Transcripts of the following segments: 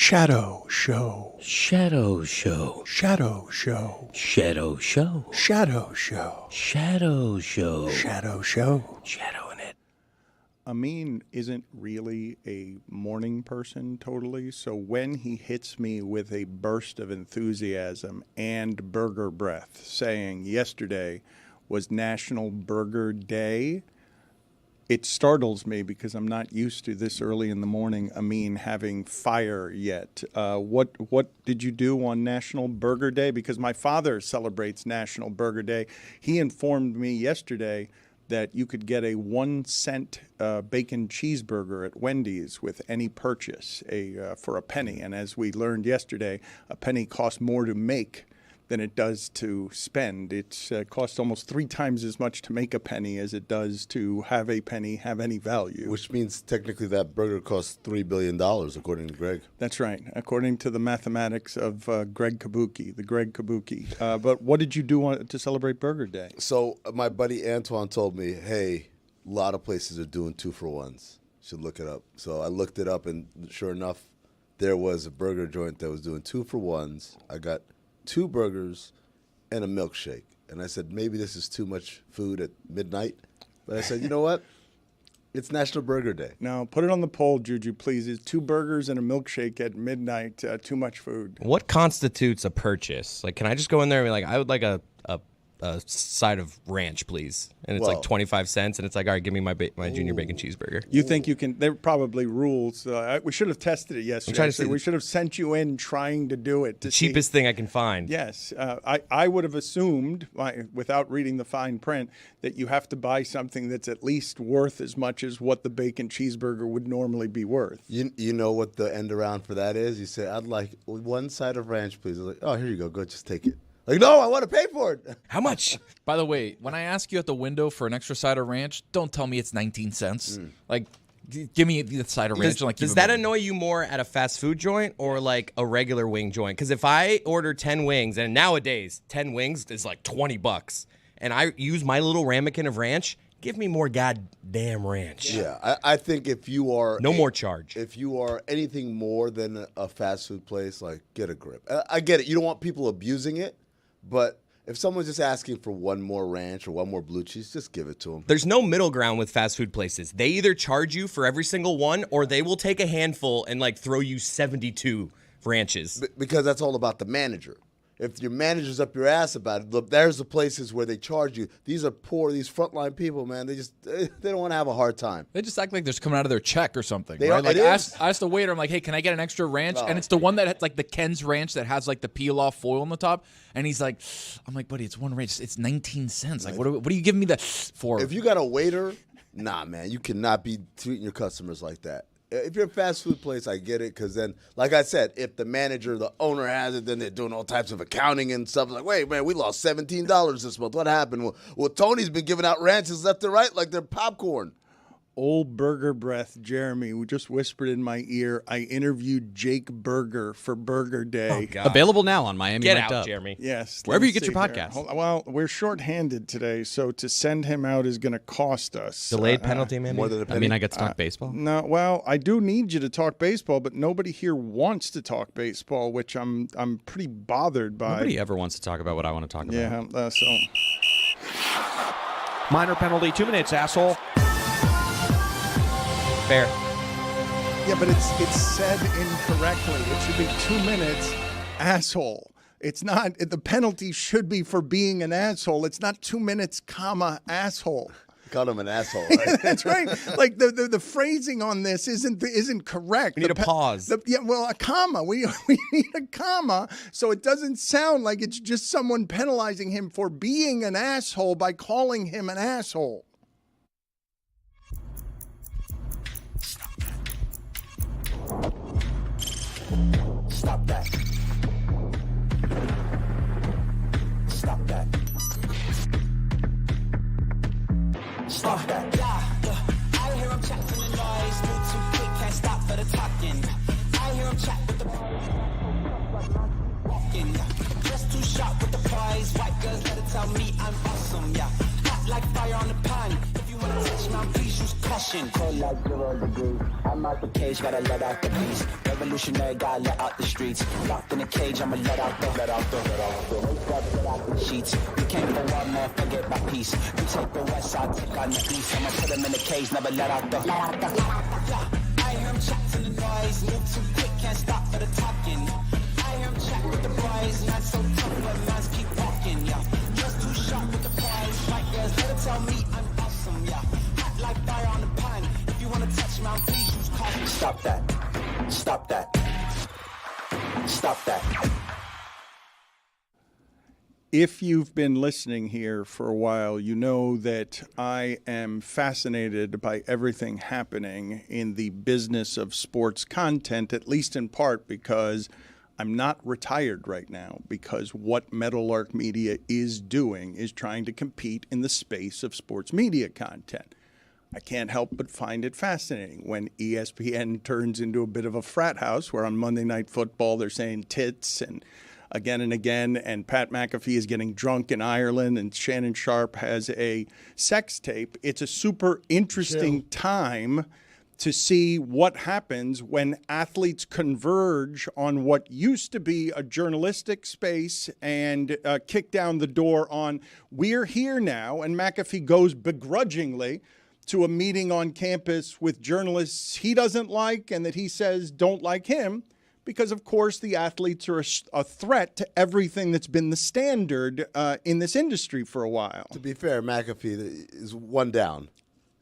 Shadow Show. Shadow Show. Shadow Show. Shadow Show. Shadow Show. Shadow Show. Shadow Show. Shadowing it. Amin isn't really a morning person totally, so when he hits me with a burst of enthusiasm and burger breath, saying yesterday was National Burger Day, it startles me because I'm not used to this early in the morning Amin having fire yet. What did you do on National Burger Day? Because my father celebrates National Burger Day. He informed me yesterday that you could get a 1-cent bacon cheeseburger at Wendy's with any purchase for a penny. And as we learned yesterday, a penny costs more to make than it does to spend. It costs almost 3 times as much to make a penny as it does to have a penny have any value. Which means technically that burger costs $3 billion, according to Greg. That's right, according to the mathematics of Greg Kabuki, the Greg Kabuki. But what did you do to celebrate Burger Day? So my buddy Antoine told me, hey, a lot of places are doing 2-for-1s. Should look it up. So I looked it up, and sure enough, there was a burger joint that was doing 2-for-1s. I got 2 burgers and a milkshake. And I said, maybe this is too much food at midnight. But I said, you know what? It's National Burger Day. Now, put it on the poll, Juju, please. Is 2 burgers and a milkshake at midnight too much food? What constitutes a purchase? Like, can I just go in there and be like, I would like a side of ranch, please? And it's like 25 cents, and it's like, all right, give me my junior bacon cheeseburger. You think you can? There are probably rules. We should have tested it yesterday. We should have sent you in trying to do it. The cheapest thing I can find. Yes. I would have assumed, without reading the fine print, that you have to buy something that's at least worth as much as what the bacon cheeseburger would normally be worth. You know what the end around for that is? You say, I'd like 1 side of ranch, please. Like, oh, here you go. Go, just take it. Like, no, I want to pay for it. How much? By the way, when I ask you at the window for an extra side of ranch, don't tell me it's 19 cents. Like, give me the side of ranch. Does that annoy you more at a fast food joint or like a regular wing joint? Because if I order 10 wings, and nowadays 10 wings is like $20, and I use my little ramekin of ranch, give me more goddamn ranch. Yeah, I think if you are... No more charge. If you are anything more than a fast food place, like, get a grip. I get it. You don't want people abusing it. But if someone's just asking for 1 more ranch or 1 more blue cheese, just give it to them. There's no middle ground with fast food places. They either charge you for every single one, or they will take a handful and like throw you 72 ranches. Because that's all about the manager. If your manager's up your ass about it, look, there's the places where they charge you. These are poor, these frontline people, man. They don't want to have a hard time. They just act like they're coming out of their check or something. They right? are, Like, it I is. asked the waiter, I'm like, hey, can I get an extra ranch? No. And it's the one that has like the Ken's ranch that has like the peel-off foil on the top. And he's like, I'm like, buddy, it's 1 ranch. It's 19 cents. Like, what are you giving me that for? If you got a waiter, nah, man, you cannot be treating your customers like that. If you're a fast food place, I get it, because then, like I said, if the manager, the owner has it, then they're doing all types of accounting and stuff. Like, wait, man, we lost $17 this month. What happened? Well, Tony's been giving out ranches left and right like they're popcorn. Old burger breath, Jeremy, who just whispered in my ear, I interviewed Jake Berger for Burger Day. Oh, God. Available now on Miami Get Mic'd out, Up. Jeremy. Yes. Wherever you let's get your see here. podcast. Well, we're shorthanded today, so to send him out is going to cost us. Delayed penalty, maybe? More than a penny. I mean, I get to talk baseball. No, well, I do need you to talk baseball, but nobody here wants to talk baseball, which I'm pretty bothered by. Nobody ever wants to talk about what I want to talk about. Yeah, so... Minor penalty, 2 minutes, asshole. Fair. Yeah, but it's said incorrectly. It should be 2 minutes, asshole. It's not. The penalty should be for being an asshole. It's not 2 minutes, comma, asshole. Called him an asshole, right? That's right. Like the phrasing on this isn't correct. We need a pause. A comma. We need a comma so it doesn't sound like it's just someone penalizing him for being an asshole by calling him an asshole. Stop that. Stop that. Stop that. I hear him chat from the noise. Move too quick, can't stop for the talking. I hear him chat with the walking. Just too sharp with the prize. White girls let it tell me I'm awesome, yeah. Hot like fire on the pan. If you wanna touch my please use caution. Cold like 0 degrees. I'm out the cage, gotta let out the beast. Revolutionary, gotta let out the streets. Locked in a cage, I'ma let out the let out the sheets. We came for one man, forget my peace. We take the west side, take on the east. I'ma put him in the cage, never let out the I hear him chat to the noise. Move too quick, can't stop for the talking. I hear him chat with the boys. Not so tough, but mans keep walking, yeah. Just too sharp with the prize. Right there's better tell me I'm awesome, yeah. Hot like fire on the pine. If you wanna touch me, please use caution. Stop that. Stop that. Stop that. If you've been listening here for a while, you know that I am fascinated by everything happening in the business of sports content, at least in part because I'm not retired right now, because what Meadowlark Media is doing is trying to compete in the space of sports media content. I can't help but find it fascinating when ESPN turns into a bit of a frat house where on Monday Night Football they're saying tits and again, and Pat McAfee is getting drunk in Ireland, and Shannon Sharp has a sex tape. It's a super interesting time to see what happens when athletes converge on what used to be a journalistic space and kick down the door on, we're here now, and McAfee goes begrudgingly to a meeting on campus with journalists he doesn't like and that he says don't like him, because, of course, the athletes are a threat to everything that's been the standard in this industry for a while. To be fair, McAfee is one down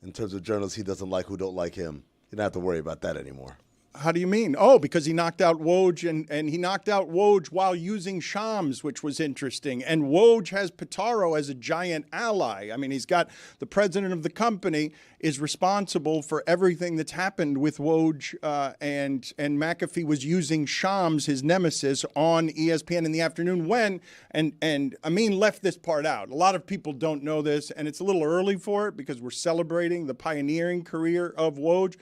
in terms of journalists he doesn't like who don't like him. You don't have to worry about that anymore. How do you mean? Oh, because he knocked out Woj, and he knocked out Woj while using Shams, which was interesting. And Woj has Pitaro as a giant ally. I mean, he's got the president of the company is responsible for everything that's happened with Woj, and McAfee was using Shams, his nemesis, on ESPN in the afternoon when, and Amin left this part out. A lot of people don't know this, and it's a little early for it because we're celebrating the pioneering career of Woj.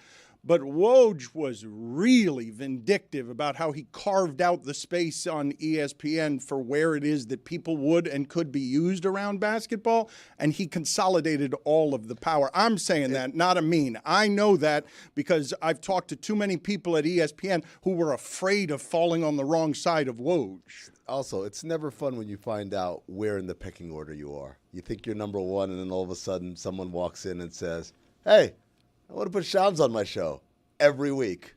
But Woj was really vindictive about how he carved out the space on ESPN for where it is that people would and could be used around basketball, and he consolidated all of the power. I'm saying that, not Amin. I know that because I've talked to too many people at ESPN who were afraid of falling on the wrong side of Woj. Also, it's never fun when you find out where in the pecking order you are. You think you're number one, and then all of a sudden someone walks in and says, hey, I want to put Shams on my show every week,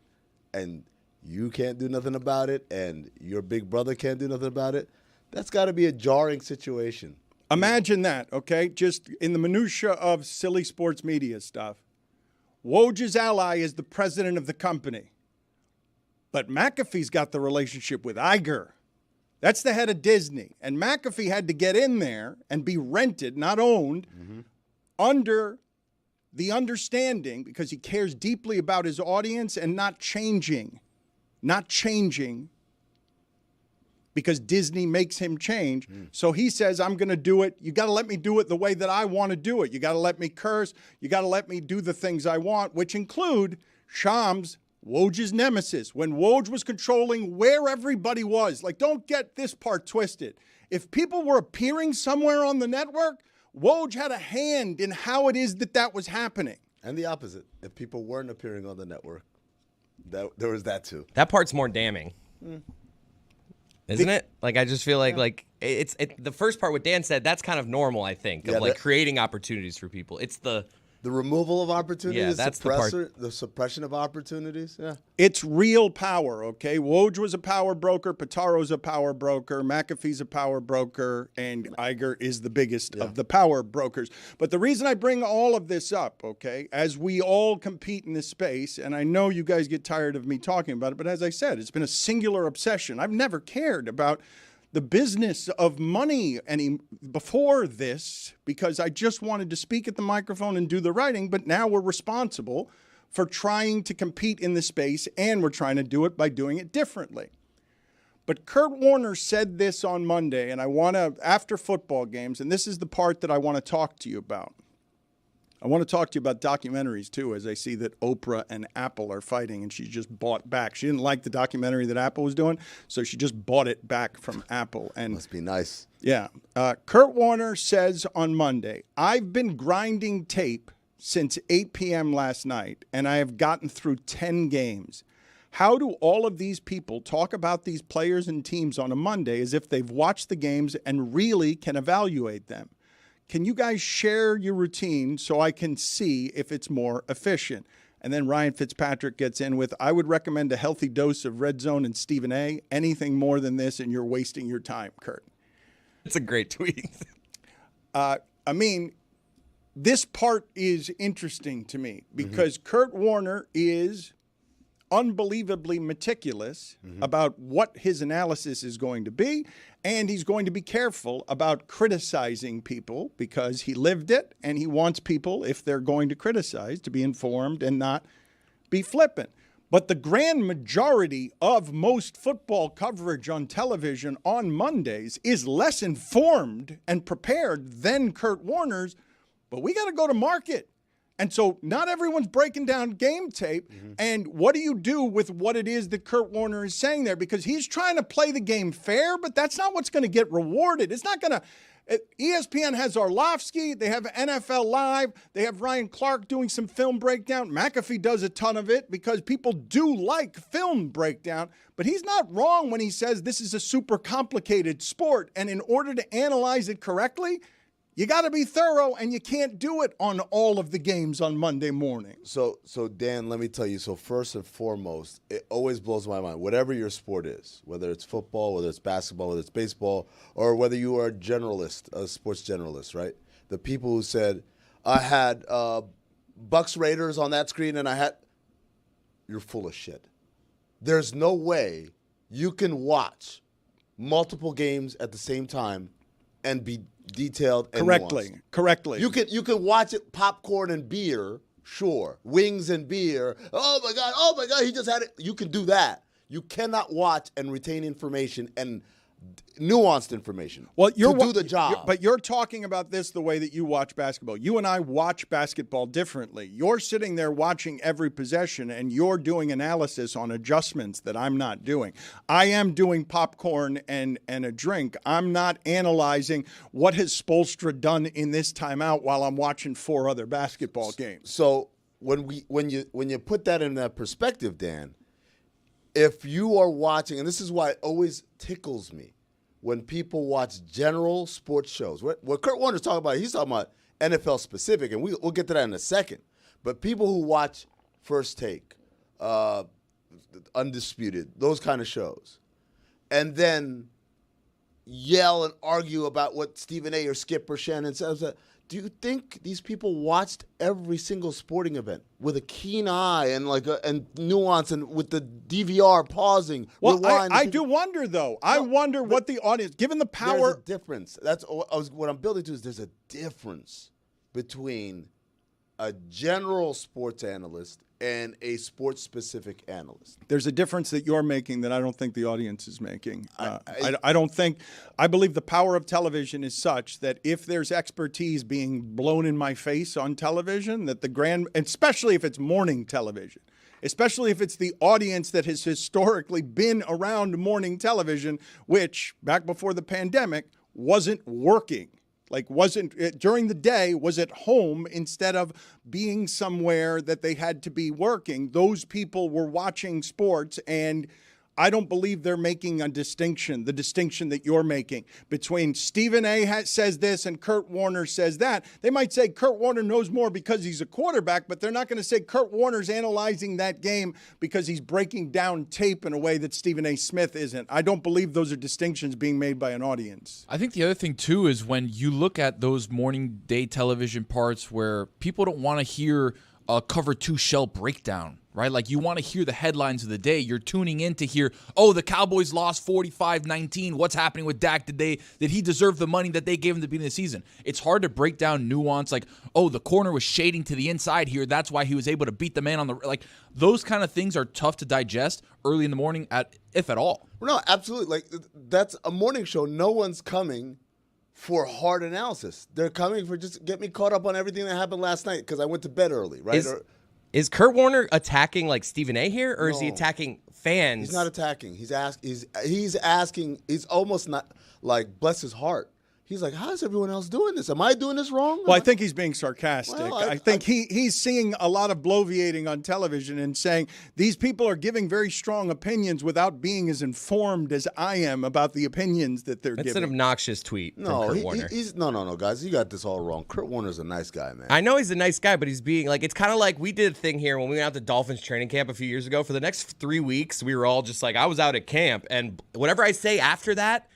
and you can't do nothing about it, and your big brother can't do nothing about it. That's got to be a jarring situation. Imagine that, okay? Just in the minutia of silly sports media stuff. Woj's ally is the president of the company, but McAfee's got the relationship with Iger. That's the head of Disney, and McAfee had to get in there and be rented, not owned, under the understanding, because he cares deeply about his audience and not changing because Disney makes him change. So he says, I'm going to do it. You got to let me do it the way that I want to do it. You got to let me curse. You got to let me do the things I want, which include Shams, Woj's nemesis. When Woj was controlling where everybody was, like, don't get this part twisted. If people were appearing somewhere on the network, Woj had a hand in how it is that was happening. And the opposite. If people weren't appearing on the network, there was that too. That part's more damning. Isn't it? Like, I just feel like it's the first part what Dan said, that's kind of normal, I think, of like creating opportunities for people. It's the removal of opportunities, yeah, that's the suppression of opportunities. Yeah, it's real power. Okay, Woj was a power broker, Pitaro's a power broker, McAfee's a power broker, and Iger is the biggest of the power brokers. But the reason I bring all of this up, okay, as we all compete in this space, and I know you guys get tired of me talking about it, but as I said, it's been a singular obsession. I've never cared about the business of money before this, because I just wanted to speak at the microphone and do the writing, but now we're responsible for trying to compete in the space, and we're trying to do it by doing it differently. But Kurt Warner said this on Monday, and I want to, after football games, and this is the part that I want to talk to you about. I want to talk to you about documentaries, too, as I see that Oprah and Apple are fighting, and she just bought back. She didn't like the documentary that Apple was doing, so she just bought it back from Apple. And must be nice. Yeah. Kurt Warner says on Monday, I've been grinding tape since 8 p.m. last night, and I have gotten through 10 games. How do all of these people talk about these players and teams on a Monday as if they've watched the games and really can evaluate them? Can you guys share your routine so I can see if it's more efficient? And then Ryan Fitzpatrick gets in with, I would recommend a healthy dose of Red Zone and Stephen A. Anything more than this, and you're wasting your time, Kurt. It's a great tweet. I mean, this part is interesting to me because Kurt Warner is unbelievably meticulous about what his analysis is going to be, and he's going to be careful about criticizing people because he lived it, and he wants people, if they're going to criticize, to be informed and not be flippant. But the grand majority of most football coverage on television on Mondays is less informed and prepared than Kurt Warner's, but we got to go to market. And so not everyone's breaking down game tape. And what do you do with what it is that Kurt Warner is saying there? Because he's trying to play the game fair, but that's not what's going to get rewarded. It's not going to. ESPN has Orlovsky. They have NFL Live. They have Ryan Clark doing some film breakdown. McAfee does a ton of it because people do like film breakdown. But he's not wrong when he says this is a super complicated sport. And in order to analyze it correctly, you got to be thorough, and you can't do it on all of the games on Monday morning. So Dan, let me tell you. So first and foremost, it always blows my mind. Whatever your sport is, whether it's football, whether it's basketball, whether it's baseball, or whether you are a generalist, a sports generalist, right? The people who said, I had Bucks Raiders on that screen, and you're full of shit. There's no way you can watch multiple games at the same time and be detailed and nuanced. Correctly. You can watch it, popcorn and beer, sure. Wings and beer. Oh my God, he just had it. You can do that. You cannot watch and retain information and nuanced information to do the job. But you're talking about this the way that you watch basketball. You and I watch basketball differently. You're sitting there watching every possession, and you're doing analysis on adjustments that I'm not doing. I am doing popcorn and a drink. I'm not analyzing what has Spoelstra done in this timeout while I'm watching 4 other basketball games. So when you put that in that perspective, Dan, if you are watching, and this is why it always tickles me when people watch general sports shows. What Kurt Warner's talking about, he's talking about NFL specific, and we'll get to that in a second. But people who watch First Take, Undisputed, those kind of shows, and then yell and argue about what Stephen A. or Skip or Shannon says, do you think these people watched every single sporting event with a keen eye and and nuance and with the DVR pausing? Well, I do wonder though. I wonder what the audience, given the power. There's a difference. That's what I'm building to. Is there's a difference between a general sports analyst and a sports-specific analyst. There's a difference that you're making that I don't think the audience is making. I believe the power of television is such that if there's expertise being blown in my face on television, that especially if it's morning television, especially if it's the audience that has historically been around morning television, which back before the pandemic wasn't working. During the day, was at home instead of being somewhere that they had to be working. Those people were watching sports, and I don't believe they're making a distinction, the distinction that you're making between Stephen A. says this and Kurt Warner says that. They might say Kurt Warner knows more because he's a quarterback, but they're not going to say Kurt Warner's analyzing that game because he's breaking down tape in a way that Stephen A. Smith isn't. I don't believe those are distinctions being made by an audience. I think the other thing, too, is when you look at those morning day television parts where people don't want to hear a Cover 2 shell breakdown, right? Like, you want to hear the headlines of the day. You're tuning in to hear, the Cowboys lost 45-19. What's happening with Dak? Did he deserve the money that they gave him at the beginning of the season? It's hard to break down nuance, like, the corner was shading to the inside here. That's why he was able to beat the man on the... Like, those kind of things are tough to digest early in the morning, if at all. No, absolutely. Like, that's a morning show. No one's coming for hard analysis. They're coming for just get me caught up on everything that happened last night because I went to bed early, right? Is Kurt Warner attacking like Stephen A. here, or is he attacking fans? He's not attacking. He's asking. He's almost not like, bless his heart. He's like, how is everyone else doing this? Am I doing this wrong? Well, I think he's being sarcastic. Well, I think he's seeing a lot of bloviating on television and saying these people are giving very strong opinions without being as informed as I am about the opinions that they're That's giving. an obnoxious tweet from No, Kurt Warner. he's no, guys. You got this all wrong. Kurt Warner's a nice guy, man. I know he's a nice guy, but he's being like, it's kind of like we did a thing here when we went out to Dolphins training camp a few years ago. For the next 3 weeks, we were all just like, I was out at camp, and whatever I say after that,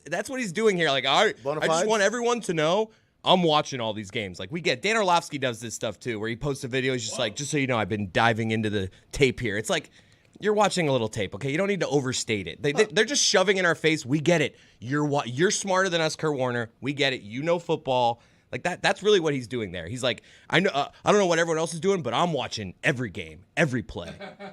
that's what he's doing here. Like, I just want everyone to know I'm watching all these games. Like, we get Dan Orlovsky does this stuff too, where he posts a video. He's just like, just so you know, I've been diving into the tape here. It's like, you're watching a little tape, okay? You don't need to overstate it. They're just shoving in our face. We get it. You're smarter than us, Kurt Warner. We get it. You know football. Like that's really what he's doing there. He's like, I know, I don't know what everyone else is doing, but I'm watching every game, every play,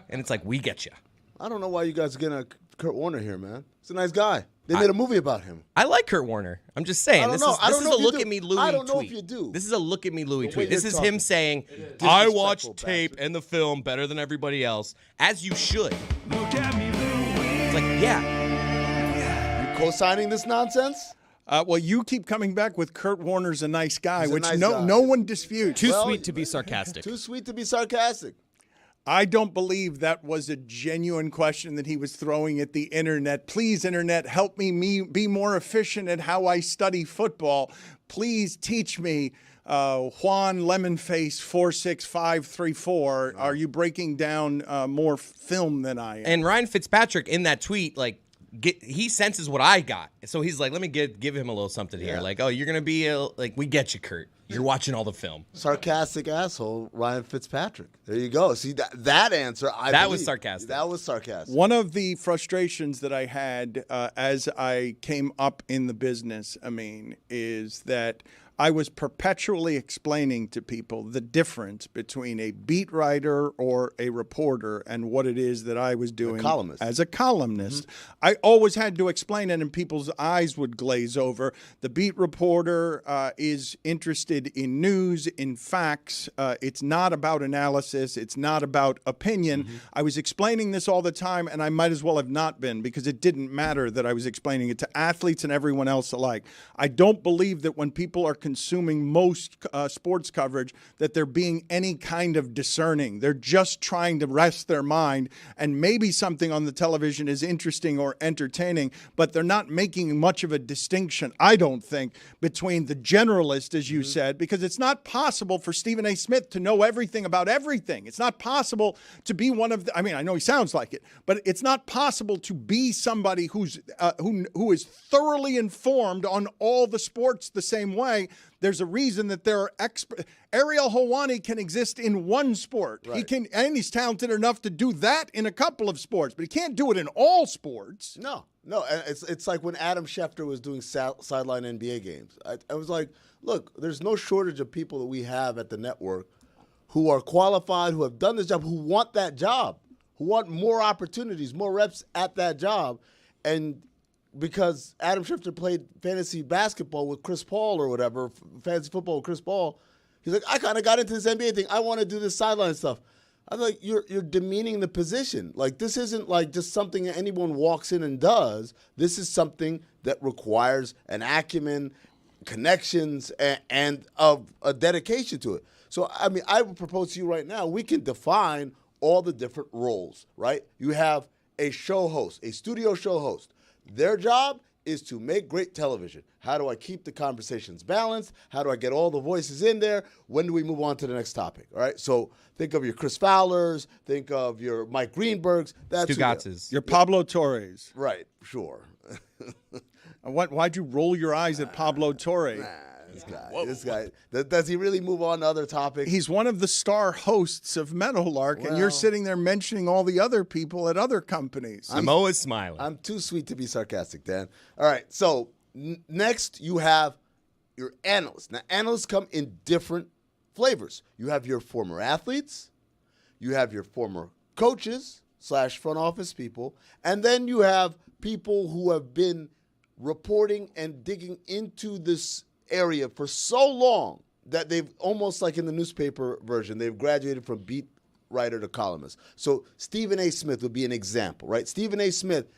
and it's like, we get you. I don't know why you guys are getting Kurt Warner here, man. He's a nice guy. They made a movie about him. I like Kurt Warner. I'm just saying. This is a look at me Louis tweet. I don't know if you do. This is a look at me Louis tweet. way This you're is him talking. saying, I watch Disrespectful tape bastard. and the film better than everybody else, as you should. It's like, yeah. You co-signing this nonsense? Well, you keep coming back with Kurt Warner's a nice guy, He's a which nice no guy. no one disputes. Too Well, sweet to be sarcastic. Too sweet to be sarcastic. I don't believe that was a genuine question that he was throwing at the internet. Please, internet, help me be more efficient at how I study football. Please teach me. Juan Lemonface 46534. Are you breaking down more film than I am? And Ryan Fitzpatrick in that tweet, like, he senses what I got. So he's like, let me give him a little something here. Yeah. Like, oh, you're going to be, like, we get you, Kurt. You're watching all the film. Sarcastic asshole, Ryan Fitzpatrick. There you go. See, that answer, That was sarcastic. That was sarcastic. One of the frustrations that I had as I came up in the business, is that I was perpetually explaining to people the difference between a beat writer or a reporter and what it is that I was doing columnist. as a columnist. I always had to explain it, and people's eyes would glaze over. The beat reporter is interested in news, in facts. It's not about analysis. It's not about opinion. I was explaining this all the time, and I might as well have not been, because it didn't matter that I was explaining it to athletes and everyone else alike. I don't believe that when people are consuming most sports coverage that they're being any kind of discerning. They're just trying to rest their mind, and maybe something on the television is interesting or entertaining, but they're not making much of a distinction, I don't think, between the generalist, as you said, because it's not possible for Stephen A. Smith to know everything about everything. It's not possible to be one of the, I know he sounds like it, but it's not possible to be somebody who is thoroughly informed on all the sports the same way. There's a reason that there are Ariel Helwani can exist in one sport. Right. He can, and he's talented enough to do that in a couple of sports, but he can't do it in all sports. No. And it's like when Adam Schefter was doing sideline NBA games. I was like, look, there's no shortage of people that we have at the network who are qualified, who have done this job, who want that job, who want more opportunities, more reps at that job. And because Adam Schefter played fantasy basketball with Chris Paul or whatever, fantasy football with Chris Paul, he's like, I kind of got into this NBA thing. I want to do this sideline stuff. I'm like, you're demeaning the position. Like, this isn't like just something that anyone walks in and does. This is something that requires an acumen, connections, and of a dedication to it. So, I would propose to you right now, we can define all the different roles, right? You have a show host, a studio show host. Their job is to make great television. How do I keep the conversations balanced? How do I get all the voices in there? When do we move on to the next topic? All right. So think of your Chris Fowlers. Think of your Mike Greenbergs. That's Stugotz's. Your Pablo Torres. right. Sure. Why'd you roll your eyes at Pablo Torres? This guy. Does he really move on to other topics? He's one of the star hosts of Meadowlark, and you're Well- sitting there mentioning all the other people at other companies. I'm always smiling. I'm too sweet to be sarcastic, Dan. All right, so next you have your analysts. Now, analysts come in different flavors. You have your former athletes, you have your former coaches / front office people, and then you have people who have been reporting and digging into this area for so long that they've almost like in the newspaper version, they've graduated from beat writer to columnist. So Stephen A. Smith would be an example, right? Stephen A. Smith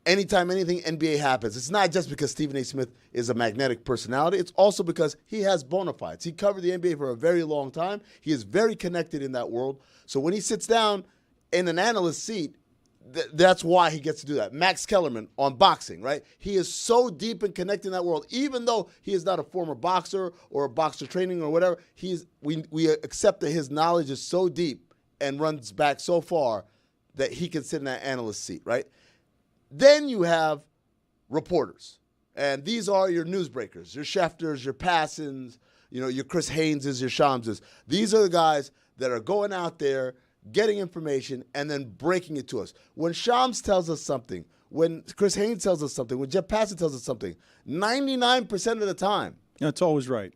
anytime anything NBA happens, it's not just because Stephen A. Smith is a magnetic personality. It's also because he has bona fides. He covered the NBA for a very long time. He is very connected in that world. So when he sits down in an analyst seat, that's why he gets to do that. Max Kellerman on boxing, right? He is so deep and connected in that world, even though he is not a former boxer or a boxer training or whatever. We accept that his knowledge is so deep and runs back so far that he can sit in that analyst seat, right? Then you have reporters, and these are your newsbreakers, your Schefters, your Passons, your Chris Hayneses, your Shamses. These are the guys that are going out there, getting information, and then breaking it to us. When Shams tells us something, when Chris Haynes tells us something, when Jeff Passan tells us something, 99% of the time. It's always right.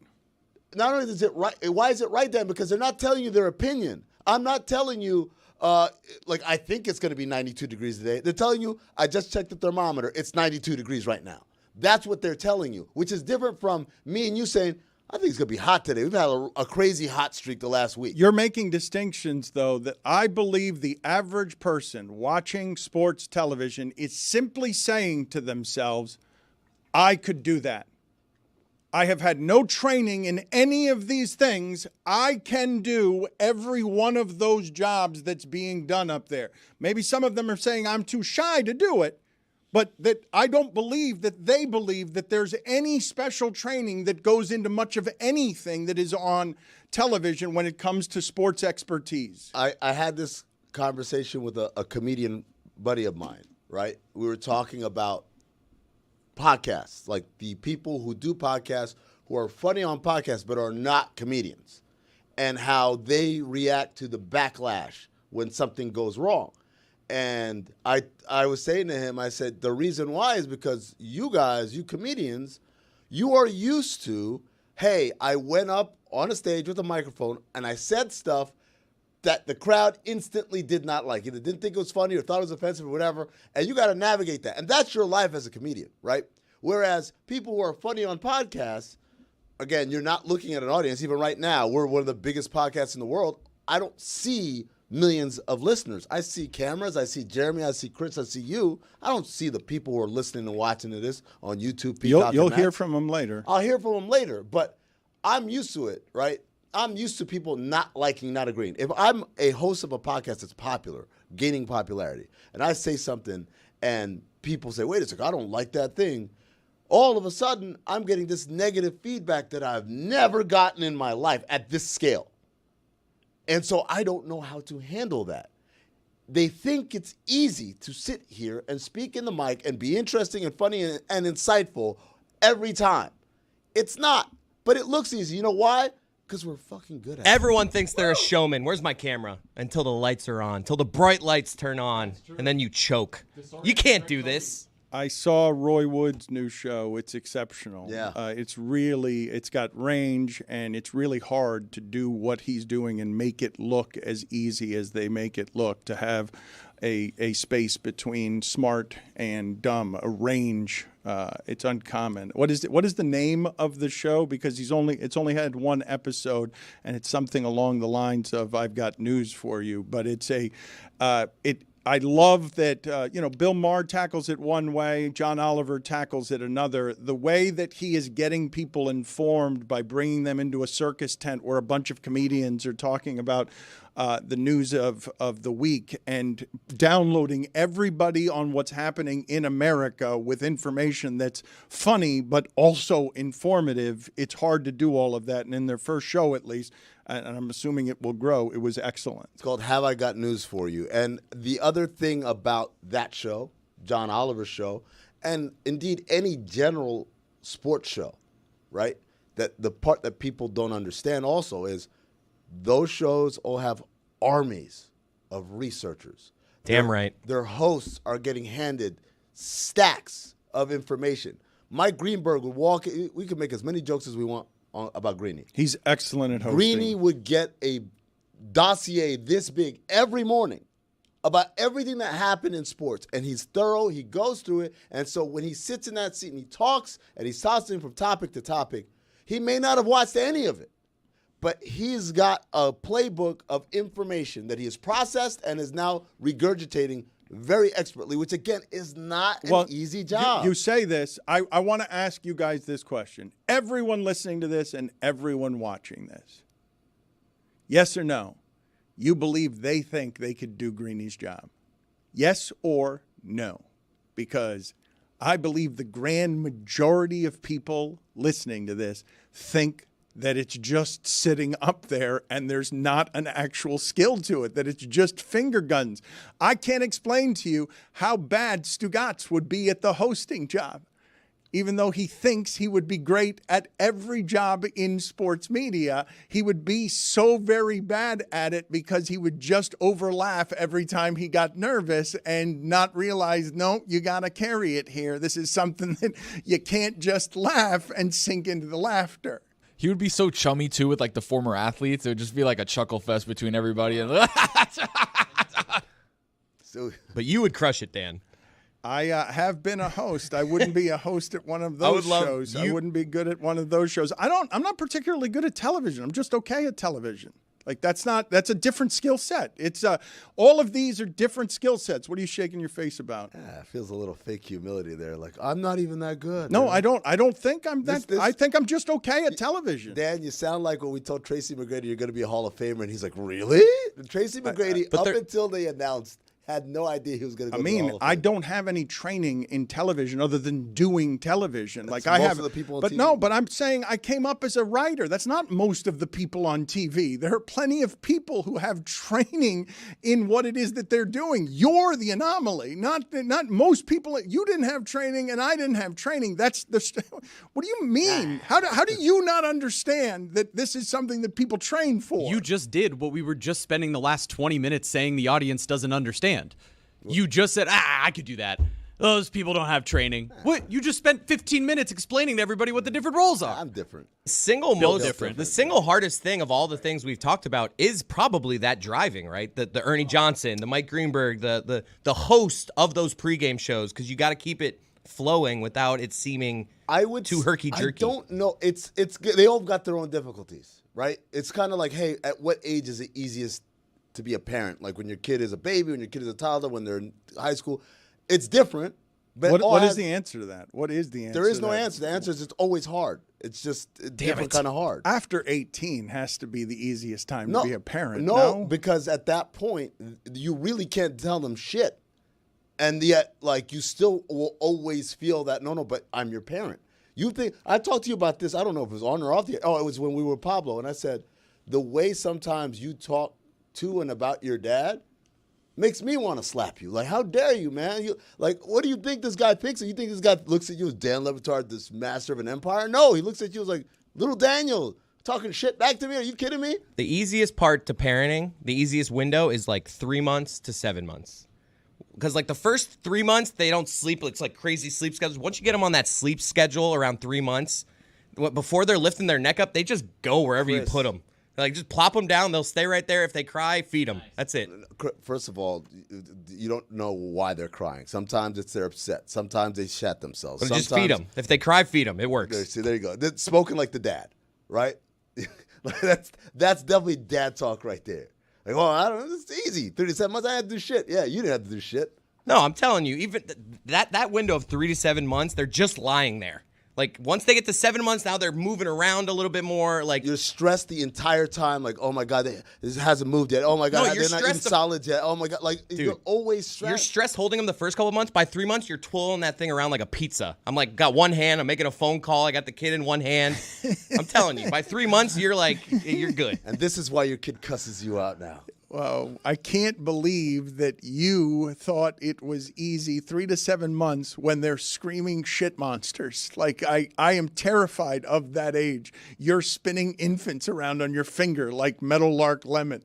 Not only is it right, why is it right then? Because they're not telling you their opinion. I'm not telling you, I think it's going to be 92 degrees today. They're telling you, I just checked the thermometer. It's 92 degrees right now. That's what they're telling you, which is different from me and you saying, I think it's going to be hot today. We've had a crazy hot streak the last week. You're making distinctions, though, that I believe the average person watching sports television is simply saying to themselves, I could do that. I have had no training in any of these things. I can do every one of those jobs that's being done up there. Maybe some of them are saying I'm too shy to do it. But that I don't believe that they believe that there's any special training that goes into much of anything that is on television when it comes to sports expertise. I had this conversation with a comedian buddy of mine, right? We were talking about podcasts, like the people who do podcasts who are funny on podcasts but are not comedians, and how they react to the backlash when something goes wrong. And I was saying to him, I said, the reason why is because you guys, you comedians, you are used to, hey, I went up on a stage with a microphone and I said stuff that the crowd instantly did not like. Either didn't think it was funny or thought it was offensive or whatever, and you got to navigate that. And that's your life as a comedian, right? Whereas people who are funny on podcasts, again, you're not looking at an audience. Even right now, we're one of the biggest podcasts in the world. I don't see millions of listeners. I see cameras. I see Jeremy. I see Chris. I see you. I don't see the people who are listening and watching to this on YouTube. You'll hear from them later. I'll hear from them later, but I'm used to it, right? I'm used to people not liking, not agreeing. If I'm a host of a podcast that's popular, gaining popularity, and I say something and people say, wait a second, I don't like that thing, all of a sudden I'm getting this negative feedback that I've never gotten in my life at this scale. And so I don't know how to handle that. They think it's easy to sit here and speak in the mic and be interesting and funny and insightful every time. It's not, but it looks easy. You know why? Because we're fucking good at it. Everyone thinks they're a showman. Where's my camera? Until the lights are on, until the bright lights turn on, and then you choke. You can't do this. I saw Roy Wood's new show. It's exceptional. Yeah. It's got range, and it's really hard to do what he's doing and make it look as easy as they make it look, to have a space between smart and dumb, a range. It's uncommon. What is the name of the show? Because it's only had one episode, and it's something along the lines of "I've got news for you." But it's I love that, Bill Maher tackles it one way, John Oliver tackles it another. The way that he is getting people informed by bringing them into a circus tent where a bunch of comedians are talking about the news of the week and downloading everybody on what's happening in America with information that's funny but also informative. It's hard to do all of that. And in their first show, at least, and I'm assuming it will grow, it was excellent. It's called Have I Got News For You. And the other thing about that show, John Oliver's show, and indeed any general sports show, right, that the part that people don't understand also is those shows all have armies of researchers. Damn right. Their hosts are getting handed stacks of information. Mike Greenberg would walk, we could make as many jokes as we want about Greeny. He's excellent at hosting. Greeny would get a dossier this big every morning about everything that happened in sports, and he's thorough, he goes through it, and so when he sits in that seat and he talks, and he's tossing from topic to topic, he may not have watched any of it, but he's got a playbook of information that he has processed and is now regurgitating very expertly, which again is not an easy job. You say this. I want to ask you guys this question. Everyone listening to this and everyone watching this. Yes or no? You believe they think they could do Greeny's job? Yes or no? Because I believe the grand majority of people listening to this think that it's just sitting up there and there's not an actual skill to it, that it's just finger guns. I can't explain to you how bad Stugotz would be at the hosting job, even though he thinks he would be great at every job in sports media. He would be so very bad at it because he would just overlaugh every time he got nervous and not realize, no, you got to carry it here. This is something that you can't just laugh and sink into the laughter. He would be so chummy, too, with, like, the former athletes. It would just be like a chuckle fest between everybody. And But you would crush it, Dan. I have been a host. I wouldn't be a host at one of those shows. I wouldn't be good at one of those shows. I'm not particularly good at television. I'm just okay at television. Like that's a different skill set. It's all of these are different skill sets. What are you shaking your face about? Yeah, it feels a little fake humility there. Like I'm not even that good. No, man. I don't think I'm that. I think I'm just okay at television. Dan, you sound like when we told Tracy McGrady you're going to be a Hall of Famer, and he's like, "Really?" Tracy McGrady, until they announced, had no idea he was going to go to the Hall of Fame. I don't have any training in television other than doing television. That's like I most have of the people on but TV. No, but I'm saying I came up as a writer. That's not most of the people on TV. There are plenty of people who have training in what it is that they're doing. You're the anomaly, not most people. You didn't have training and I didn't have training. That's what do you mean? How do you not understand that this is something that people train for? You just did what we were just spending the last 20 minutes saying the audience doesn't understand. You just said, I could do that. Those people don't have training. What? You just spent 15 minutes explaining to everybody what the different roles are. I'm different. The single hardest thing of all the things we've talked about is probably that driving, right? The Ernie Johnson, the Mike Greenberg, the host of those pregame shows, because you got to keep it flowing without it seeming too herky-jerky. I don't know. It's they all got their own difficulties, right? It's kind of like, hey, at what age is it easiest to be a parent? Like when your kid is a baby, when your kid is a toddler, when they're in high school. It's different. But what is the answer to that? What is the answer? There is no answer. The answer is it's always hard. It's just different kind of hard. After 18 has to be the easiest time to be a parent. No, because at that point, you really can't tell them shit. And yet, like, you still will always feel that, no, but I'm your parent. You think, I talked to you about this, I don't know if it was on or off the air. Oh, it was when we were Pablo. And I said, the way sometimes you talk to and about your dad makes me want to slap you. Like, how dare you, man? What do you think this guy thinks? You think this guy looks at you as Dan Le Batard, this master of an empire? No, he looks at you as like, little Daniel, talking shit back to me. Are you kidding me? The easiest part to parenting, the easiest window is like 3 months to 7 months. Because like the first 3 months, they don't sleep. It's like crazy sleep schedules. Once you get them on that sleep schedule around 3 months, before they're lifting their neck up, they just go wherever you put them. Like, just plop them down. They'll stay right there. If they cry, feed them. That's it. First of all, you don't know why they're crying. Sometimes they're upset. Sometimes they shat themselves. But just feed them. If they cry, feed them. It works. See, there you go. Spoken like the dad, right? That's definitely dad talk right there. Like, oh, I don't know. It's easy. 37 months, I had to do shit. Yeah, you didn't have to do shit. No, I'm telling you, even that window of 3 to 7 months, they're just lying there. Like, once they get to 7 months, now they're moving around a little bit more. Like, you're stressed the entire time. Like, oh my God, this hasn't moved yet. Oh my God, they're not eating solids yet. Oh my God, like, dude, you're always stressed. You're stressed holding them the first couple of months. By 3 months, you're twirling that thing around like a pizza. I'm like, got one hand. I'm making a phone call. I got the kid in one hand. I'm telling you, by 3 months, you're like, you're good. And this is why your kid cusses you out now. Well, I can't believe that you thought it was easy 3 to 7 months when they're screaming shit monsters. Like, I am terrified of that age. You're spinning infants around on your finger like Meadowlark Lemon.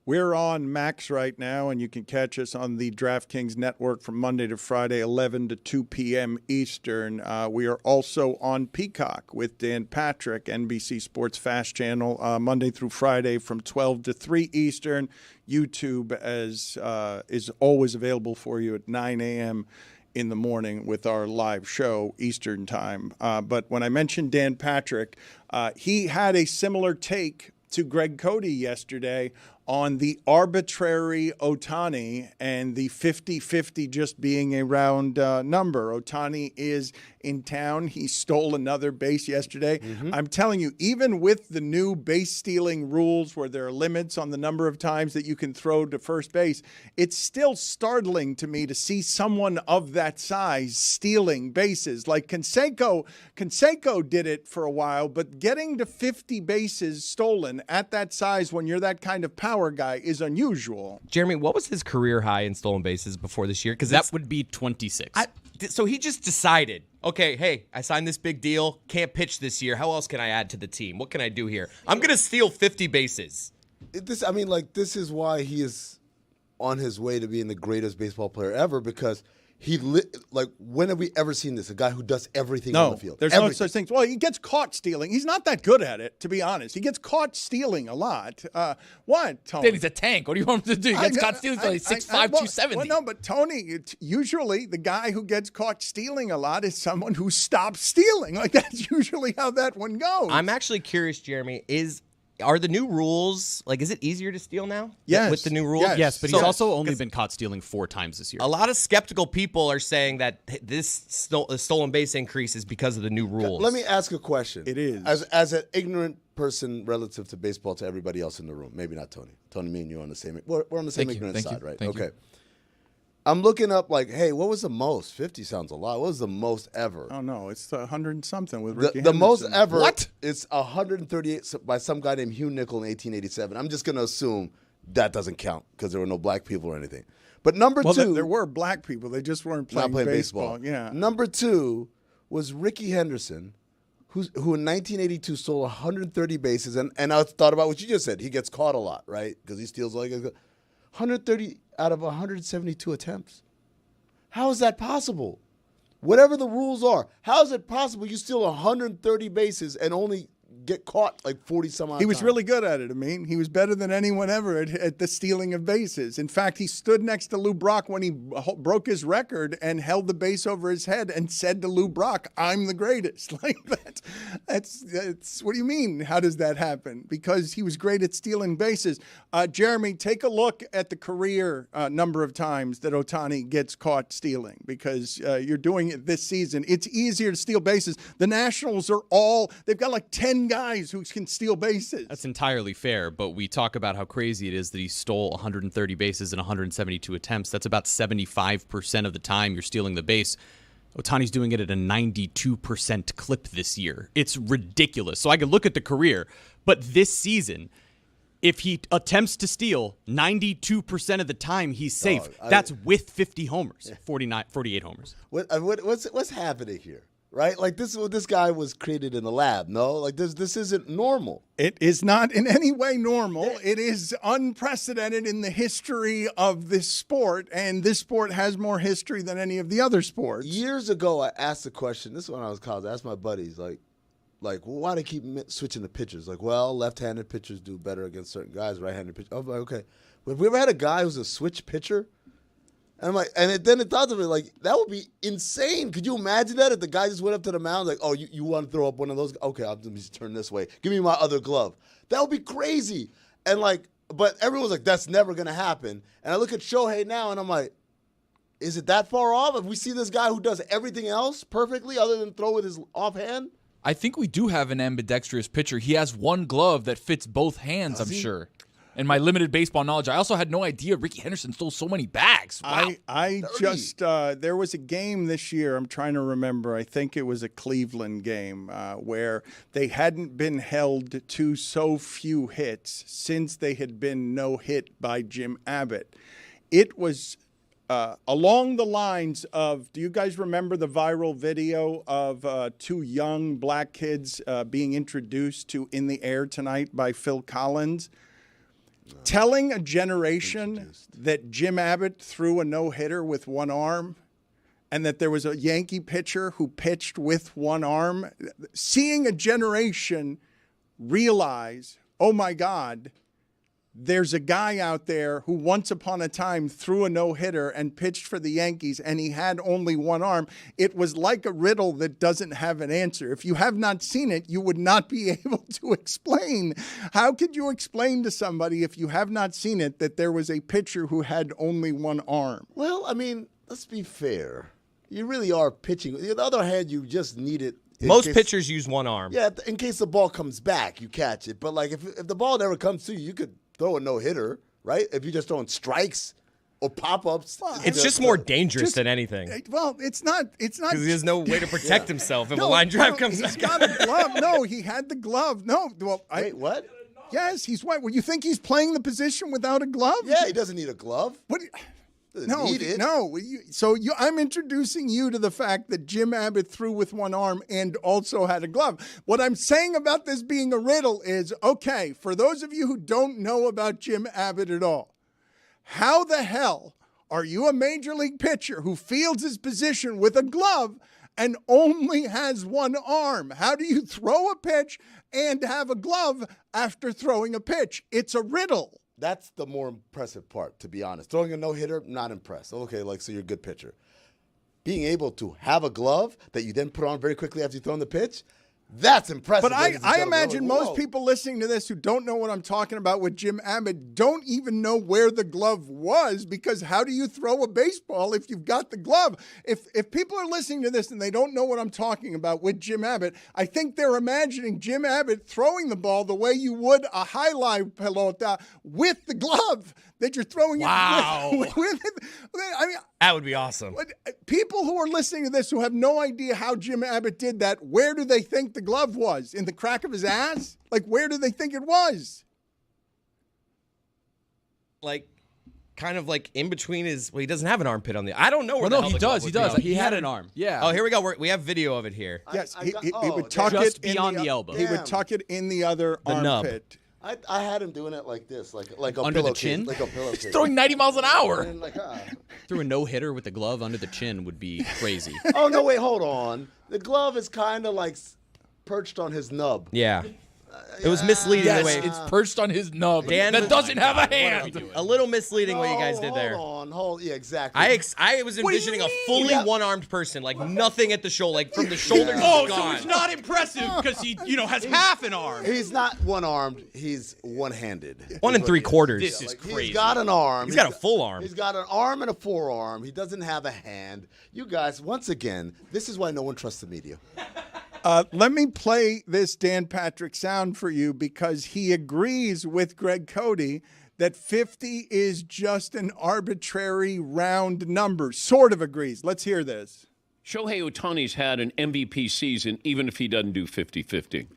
We're on Max right now, and you can catch us on the DraftKings Network from Monday to Friday, 11 to 2 p.m. Eastern. We are also on Peacock with Dan Patrick, NBC Sports Fast Channel, Monday through Friday from 12 to 3 Eastern. YouTube is always available for you at 9 a.m. in the morning with our live show Eastern time. But when I mentioned Dan Patrick, he had a similar take to Greg Cody yesterday on the arbitrary Ohtani and the 50-50 just being a round number. Ohtani is in town. He stole another base yesterday. I'm telling you, even with the new base-stealing rules where there are limits on the number of times that you can throw to first base, it's still startling to me to see someone of that size stealing bases. Like Canseco did it for a while, but getting to 50 bases stolen at that size when you're that kind of power guy is unusual. Jeremy, what was his career high in stolen bases before this year? Because That would be 26. So he just decided, okay, hey, I signed this big deal, can't pitch this year. How else can I add to the team? What can I do here? I'm going to steal 50 bases. This is why he is on his way to being the greatest baseball player ever, because when have we ever seen this? A guy who does everything on the field. There's no such thing. Well, he gets caught stealing. He's not that good at it, to be honest. He gets caught stealing a lot. What, Tony? Then he's a tank. What do you want him to do? He gets caught stealing. He's 6'5", 270. Well, no, but Tony, usually the guy who gets caught stealing a lot is someone who stops stealing. Like, that's usually how that one goes. I'm actually curious, Jeremy, are the new rules, is it easier to steal now? Yes. With the new rules? Yes, but he's also only been caught stealing 4 times this year. A lot of skeptical people are saying that this stolen base increase is because of the new rules. Let me ask a question. It is. As an ignorant person relative to baseball to everybody else in the room, maybe not Tony. Tony, me and you are on the same. We're on the same ignorant side, right? Thank you. I'm looking up hey, what was the most? 50 sounds a lot. What was the most ever? Oh, no, it's 100 and something with Ricky The most Henderson. ever. What? It's 138 by some guy named Hugh Nickel in 1887. I'm just going to assume that doesn't count because there were no black people or anything. But number two. There were black people. They just weren't playing baseball. Yeah. Number 2 was Ricky Henderson, who in 1982 stole 130 bases. And I thought about what you just said. He gets caught a lot, right? Because he steals 130 out of 172 attempts. How is that possible? Whatever the rules are, how is it possible you steal 130 bases and only get caught 40 some odd He was times? really good at it. I mean, he was better than anyone ever at the stealing of bases. In fact, he stood next to Lou Brock when he broke his record and held the base over his head and said to Lou Brock, "I'm the greatest." That's what do you mean? How does that happen? Because he was great at stealing bases. Jeremy, take a look at the career number of times that Ohtani gets caught stealing, because you're doing it this season. It's easier to steal bases. The Nationals they've got 10 guys who can steal bases. That's entirely fair, but we talk about how crazy it is that he stole 130 bases in 172 attempts. That's about 75% of the time you're stealing the base. Ohtani's doing it at a 92% clip this year. It's ridiculous. So I can look at the career, but this season, if he attempts to steal 92% of the time, he's safe. That's with 50 homers, 48 homers. What's happening here? Right? This guy was created in the lab. No? This isn't normal. It is not in any way normal. It is unprecedented in the history of this sport, and this sport has more history than any of the other sports. Years ago, I asked the question. This is when I was in college. I asked my buddies, why do they keep switching the pitchers? Left-handed pitchers do better against certain guys. Right-handed pitchers. I'm like, okay. Have we ever had a guy who's a switch pitcher? And I'm like, then it thought to me, that would be insane. Could you imagine that if the guy just went up to the mound, oh, you want to throw up one of those? Okay, I'll just turn this way. Give me my other glove. That would be crazy. And but everyone's like, that's never going to happen. And I look at Shohei now, and I'm like, is it that far off? If we see this guy who does everything else perfectly other than throw with his offhand? I think we do have an ambidextrous pitcher. He has one glove that fits both hands, I'm sure. In my limited baseball knowledge, I also had no idea Ricky Henderson stole so many bags. Wow. There was a game this year, I'm trying to remember, I think it was a Cleveland game, where they hadn't been held to so few hits since they had been no hit by Jim Abbott. It was along the lines of, do you guys remember the viral video of 2 young black kids being introduced to In the Air Tonight by Phil Collins? Telling a generation that Jim Abbott threw a no-hitter with one arm and that there was a Yankee pitcher who pitched with one arm, seeing a generation realize, oh my God, there's a guy out there who once upon a time threw a no-hitter and pitched for the Yankees, and he had only one arm. It was like a riddle that doesn't have an answer. If you have not seen it, you would not be able to explain. How could you explain to somebody, if you have not seen it, that there was a pitcher who had only one arm? Well, I mean, let's be fair. You really are pitching. On the other hand, you just need it. Most pitchers use one arm. Yeah, in case the ball comes back, you catch it. But, like, if the ball never comes to you, you could throw a no-hitter, right? If you're just throwing strikes or pop-ups. It's just more dangerous than anything. Well, it's not. Because he has no way to protect himself if a line drive comes He's back. got a glove. No, he had the glove. No. Well, Wait, what? Yes, he's white. Well, you think he's playing the position without a glove? Yeah, he doesn't need a glove. What? Doesn't need it. No. I'm introducing you to the fact that Jim Abbott threw with one arm and also had a glove. What I'm saying about this being a riddle is, okay, for those of you who don't know about Jim Abbott at all, how the hell are you a major league pitcher who fields his position with a glove and only has one arm? How do you throw a pitch and have a glove after throwing a pitch? It's a riddle. That's the more impressive part, to be honest. Throwing a no-hitter, not impressed. Okay, so you're a good pitcher. Being able to have a glove that you then put on very quickly after you've thrown the pitch, that's impressive. But I imagine most people listening to this who don't know what I'm talking about with Jim Abbott don't even know where the glove was, because how do you throw a baseball if you've got the glove? If people are listening to this and they don't know what I'm talking about with Jim Abbott, I think they're imagining Jim Abbott throwing the ball the way you would a high-line pelota with the glove that you're throwing it with. I mean, That would be awesome. people who are listening to this who have no idea how Jim Abbott did that, where do they think the glove was? In the crack of his ass? Like, where do they think it was? Like, kind of like in between his. Well, he doesn't have an armpit on the. I don't know where. Well, the no, hell he the glove does. He would does. go. He had an arm. Yeah. Oh, here we go. We have video of it here. Yes, I he got- would tuck just it in beyond the elbow. He would Damn. tuck it in the other The nub. armpit. I had him doing it like this, like a Under the pillowcase, chin? like a pillowcase. Throwing 90 miles an hour. And like, Threw a no-hitter with a glove under the chin would be crazy. Oh no, wait, hold on. The glove is kind of like perched on his nub. Yeah. It was misleading Yes, the way. it's perched on his nub. Dan that was- doesn't have a What are we hand. doing? A little misleading what you guys did there. Yeah, exactly. I was envisioning a fully one-armed person, like nothing at the shoulder, like from the shoulders Oh, gone. so it's not impressive because he, has half an arm. He's not one-armed. He's one-handed. 1 3/4. This is crazy. He's got an arm. He's got a full arm. He's got an arm and a forearm. He doesn't have a hand. You guys, once again, this is why no one trusts the media. Let me play this Dan Patrick sound for you, because he agrees with Greg Cody that 50 is just an arbitrary round number. Sort of agrees. Let's hear this. Shohei Ohtani's had an MVP season, even if he doesn't do 50-50.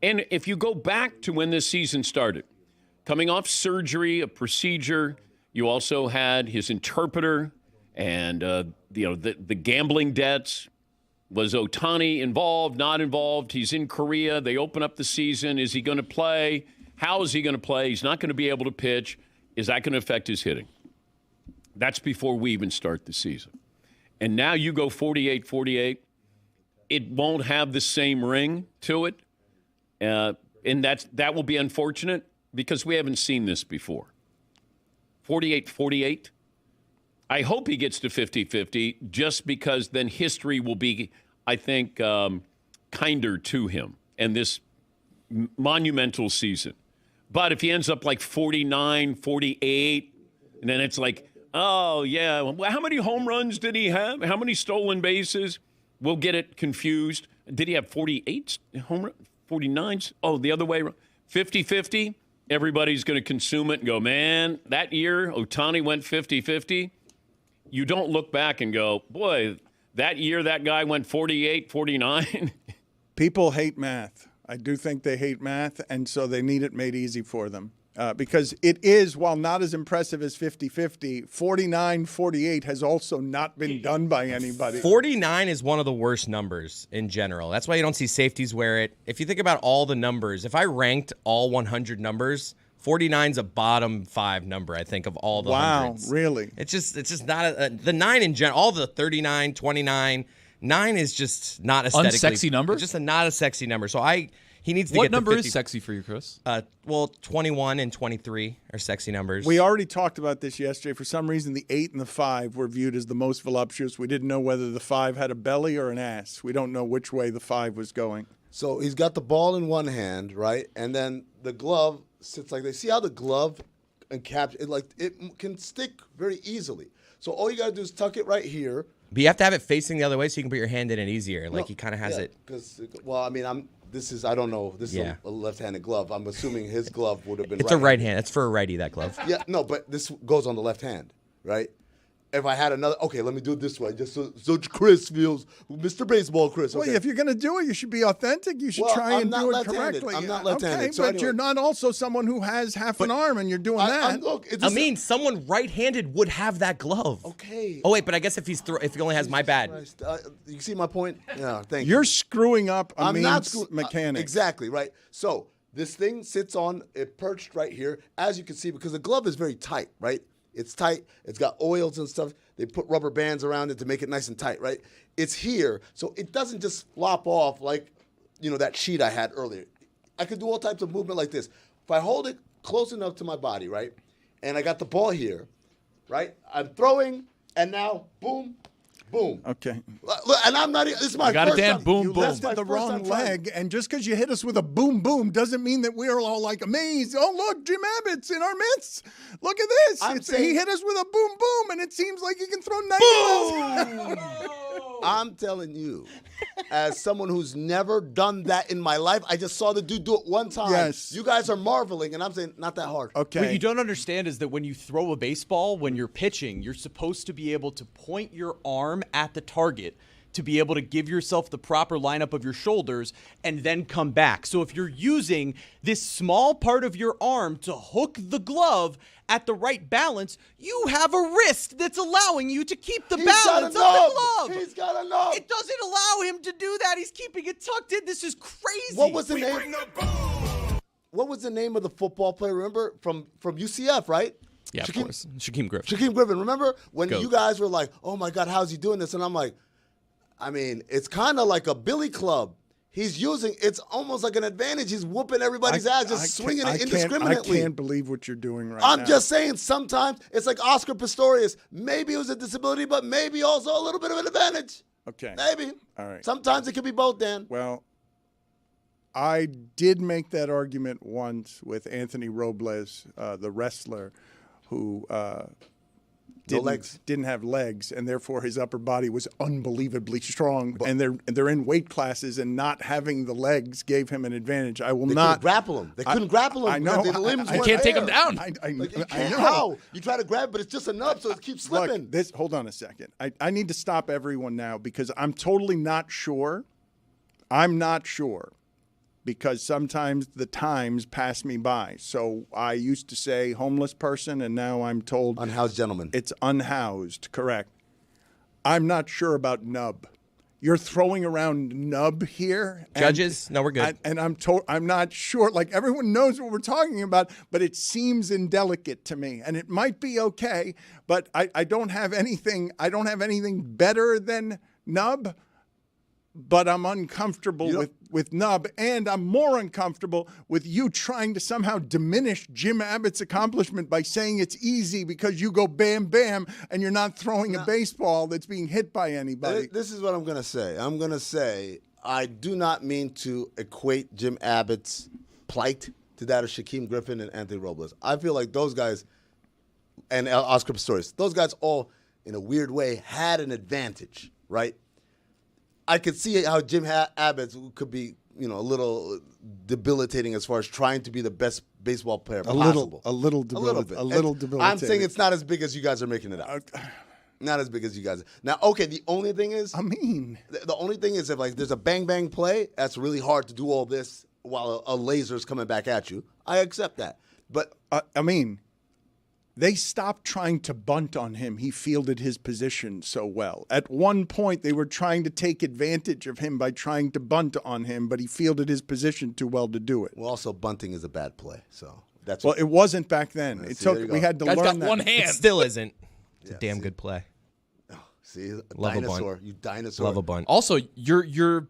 And if you go back to when this season started, coming off surgery, a procedure, you also had his interpreter and the gambling debts. Was Ohtani involved, not involved? He's in Korea. They open up the season. Is he going to play? How is he going to play? He's not going to be able to pitch. Is that going to affect his hitting? That's before we even start the season. And now you go 48-48. It won't have the same ring to it. And that will be unfortunate because we haven't seen this before. 48-48. I hope he gets to 50-50 just because then history will be, I think, kinder to him and this monumental season. But if he ends up like 49, 48, and then it's like, oh, yeah, well, how many home runs did he have? How many stolen bases? We'll get it confused. Did he have 48 home runs? 49s? Oh, the other way around. 50-50, everybody's going to consume it and go, man, that year Ohtani went 50-50. You don't look back and go, boy, that year that guy went 48, 49. People hate math. I do think they hate math, and so they need it made easy for them. Because it is, while not as impressive as 50-50, 49-48 has also not been done by anybody. 49 is one of the worst numbers in general. That's why you don't see safeties wear it. If you think about all the numbers, if I ranked all 100 numbers, 49's a bottom 5 number, I think, of all the hundreds. Really? It's just not the 9 in general. All the 39, 29, 9 is just not aesthetically. Unsexy number? It's just not a sexy number. So he needs to What get number the 50. is sexy for you, Chris? Well, 21 and 23 are sexy numbers. We already talked about this yesterday. For some reason, the 8 and the 5 were viewed as the most voluptuous. We didn't know whether the 5 had a belly or an ass. We don't know which way the 5 was going. So he's got the ball in one hand, right? And then the glove sits like this. See how the glove and it can stick very easily. So all you got to do is tuck it right here. But you have to have it facing the other way so you can put your hand in it easier. Like he kind of has it. I don't know. This is a left-handed glove. I'm assuming his glove would have been It's a right hand. It's for a righty, that glove. Yeah, no, but this goes on the left hand, right? If I had another, okay, let me do it this way, just so Chris feels, Mr. Baseball Chris. Okay. Well, if you're going to do it, you should be authentic. You should try and do it correctly. I'm not left-handed. Okay, so but anyway. you're not also someone who has half an arm and you're doing that. Someone right-handed would have that glove. Okay. Oh wait, but I guess if if he only has my bad. You see my point? Yeah, thank you. You're screwing up a not mechanic. Exactly, right? So this thing sits on it perched right here, as you can see, because the glove is very tight, right? It's tight. It's got oils and stuff. They put rubber bands around it to make it nice and tight, right? It's here, so it doesn't just flop off like, that sheet I had earlier. I could do all types of movement like this. If I hold it close enough to my body, right, and I got the ball here, right, I'm throwing, and now, boom, boom. Okay. Look, and I'm not. This is my Got first it, Dan. time. Boom, You boom. lifted the wrong leg, and just because you hit us with a boom boom doesn't mean that we're all like amazed. Oh, look, Jim Abbott's in our midst. Look at this. He hit us with a boom boom, and it seems like he can throw 90 miles. I'm telling you, as someone who's never done that in my life, I just saw the dude do it one time. Yes. You guys are marveling, and I'm saying not that hard. Okay. What you don't understand is that when you throw a baseball, when you're pitching, you're supposed to be able to point your arm at the target to be able to give yourself the proper lineup of your shoulders and then come back. So if you're using this small part of your arm to hook the glove at the right balance, you have a wrist that's allowing you to keep the balance of the glove. He's got enough. It doesn't allow him to do that. He's keeping it tucked in. This is crazy. What was the name? What was the name of the football player? Remember from UCF, right? Yeah, of course. Shaquem Griffin. Shaquem Griffin. Remember when Goat. you guys were like, "Oh my God, how's he doing this?" And I'm like, I mean, it's kind of like a billy club. He's using, it's almost like an advantage. He's whooping everybody's ass, just swinging it indiscriminately. I can't believe what you're doing now. I'm just saying, sometimes it's like Oscar Pistorius. Maybe it was a disability, but maybe also a little bit of an advantage. Okay. Maybe. All right. Sometimes it could be both, Dan. Well, I did make that argument once with Anthony Robles, the wrestler, who didn't have legs, and therefore his upper body was unbelievably strong. And they're in weight classes, and not having the legs gave him an advantage. I will not grapple him. They couldn't grapple him. I know. The limbs You weren't can't take there. him down. I know. know. How? You try to grab, but it's just a nub, so it keeps slipping. Look, hold on a second. I need to stop everyone now because I'm totally not sure. I'm not sure because sometimes the times pass me by. So I used to say homeless person, and now I'm told Unhoused gentleman. it's unhoused. Correct. I'm not sure about nub. You're throwing around nub here. Judges? No, we're good. I'm not sure. Like, everyone knows what we're talking about, but it seems indelicate to me. And it might be okay, but I don't have anything better than nub. But I'm uncomfortable with nub, and I'm more uncomfortable with you trying to somehow diminish Jim Abbott's accomplishment by saying it's easy because you go bam, bam, and you're not throwing a baseball that's being hit by anybody. This is what I'm going to say. I'm going to say I do not mean to equate Jim Abbott's plight to that of Shaquem Griffin and Anthony Robles. I feel like those guys, and Oscar Pistorius, those guys all, in a weird way, had an advantage, right? I could see how Jim Abbott could be, a little debilitating as far as trying to be the best baseball player possible. A little debilitating. I'm saying it's not as big as you guys are making it out. Not as big as you guys. Now, okay, the only thing is, the only thing is if there's a bang bang play, that's really hard to do all this while a laser's coming back at you. I accept that, but they stopped trying to bunt on him. He fielded his position so well. At one point, they were trying to take advantage of him by trying to bunt on him, but he fielded his position too well to do it. Well, also bunting is a bad play, so That's Well, it wasn't back then. It See, there took. you We go. had to Guy's learn got that. one It hand. still isn't. It's a Yeah, damn see. good play. See, a Love a bunt. dinosaur. You dinosaur. Love a bunt. Also, you're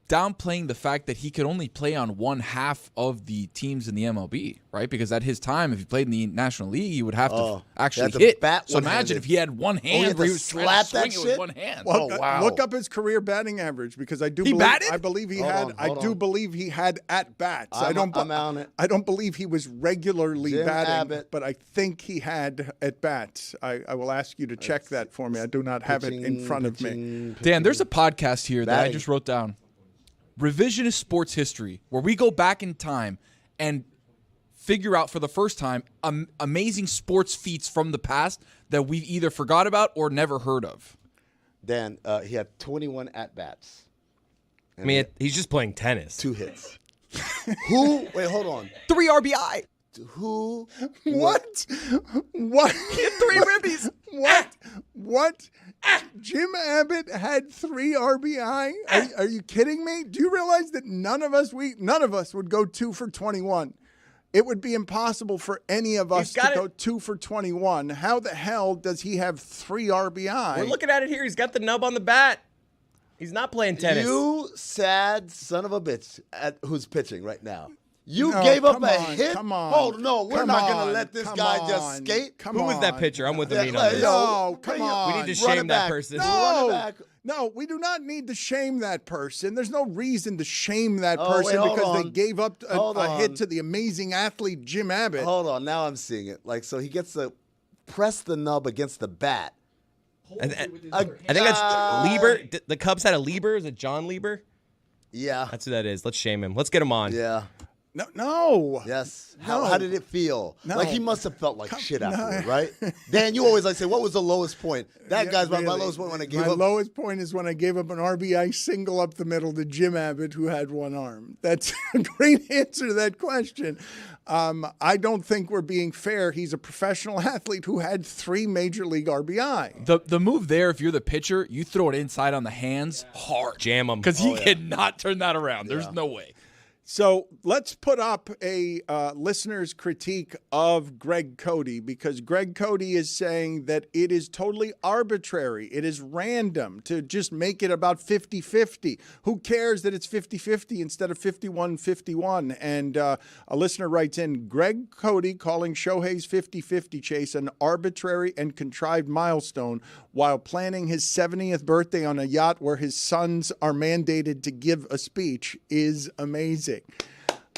downplaying the fact that he could only play on one half of the teams in the MLB, right? Because at his time, if he played in the National League, he would have to actually have to hit. bat So imagine one-handed. if he had one hand had where to he was trying slap to that swing it with shit? one hand. Well, wow. Look up his career batting average because I do. He believe, batted? I believe he Hold had. on, I hold do on. believe he had at bats. I'm on it. I don't believe he was regularly Jim batting, Abbott. but I think he had at bats. I will ask you to check that for me. I do not have it in front of me. Dan, there's a podcast here that I Batting. just wrote down. Revisionist Sports History, where we go back in time and figure out for the first time amazing sports feats from the past that we've either forgot about or never heard of. Dan, he had 21 at-bats. I mean, he's just playing tennis. 2 hits. Who? Wait, hold on. 3 RBI. Who? What? What? 3 ribbies. What? Jim Abbott had 3 RBI? Are you kidding me? Do you realize that none of us would go 2 for 21? It would be impossible for any of us to go 2 for 21. How the hell does he have 3 RBI? We're looking at it here. He's got the nub on the bat. He's not playing tennis. You sad son of a bitch who's pitching right now. You No, gave up come a on, hit? come on. Oh, no, we're Come not going on, to let this come guy on, just skate. come Who was that on. pitcher? I'm with the Yeah, meat on this. No, come on. We need to Run shame it that back. person. Run it No, back. no, we do not need to shame that person. There's no reason to shame that Oh, wait, person hold because they on. gave up Hold a hit on. to the amazing athlete Jim Abbott. Hold on, now I'm seeing it. Like, so he gets to press the nub against the bat. I think that's Lieber. The Cubs had a Lieber. Is it Jon Lieber? Yeah. That's who that is. Let's shame him. Let's get him on. Yeah. No. Yes. No. How did it feel? No. Like he must have felt like shit afterward, right? Dan, you always like say, what was the lowest point? That guy's my Really. lowest point when I gave My up. lowest point is when I gave up an RBI single up the middle to Jim Abbott, who had one arm. That's a great answer to that question. I don't think we're being fair. He's a professional athlete who had 3 major league RBI. The move there, if you're the pitcher, you throw it inside on the hands hard. Jam him. Because he cannot turn that around. There's no way. So let's put up a listener's critique of Greg Cody, because Greg Cody is saying that it is totally arbitrary. It is random to just make it about 50-50. Who cares that it's 50-50 instead of 51-51? And a listener writes in, Greg Cody calling Shohei's 50-50 chase an arbitrary and contrived milestone while planning his 70th birthday on a yacht where his sons are mandated to give a speech is amazing.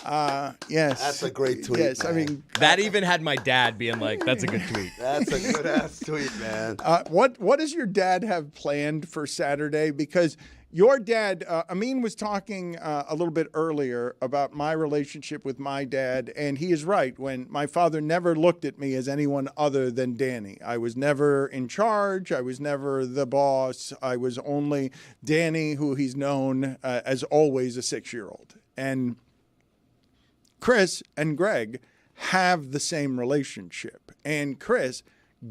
Yes. That's a great tweet. Yes, man. I mean, That even had my dad being like, "That's a good tweet." That's a good ass tweet, man. what does your dad have planned for Saturday? Because your dad, Amin was talking a little bit earlier about my relationship with my dad, and he is right. When my father never looked at me as anyone other than Danny. I was never in charge. I was never the boss. I was only Danny, who he's known as always a 6-year-old. And Chris and Greg have the same relationship. And Chris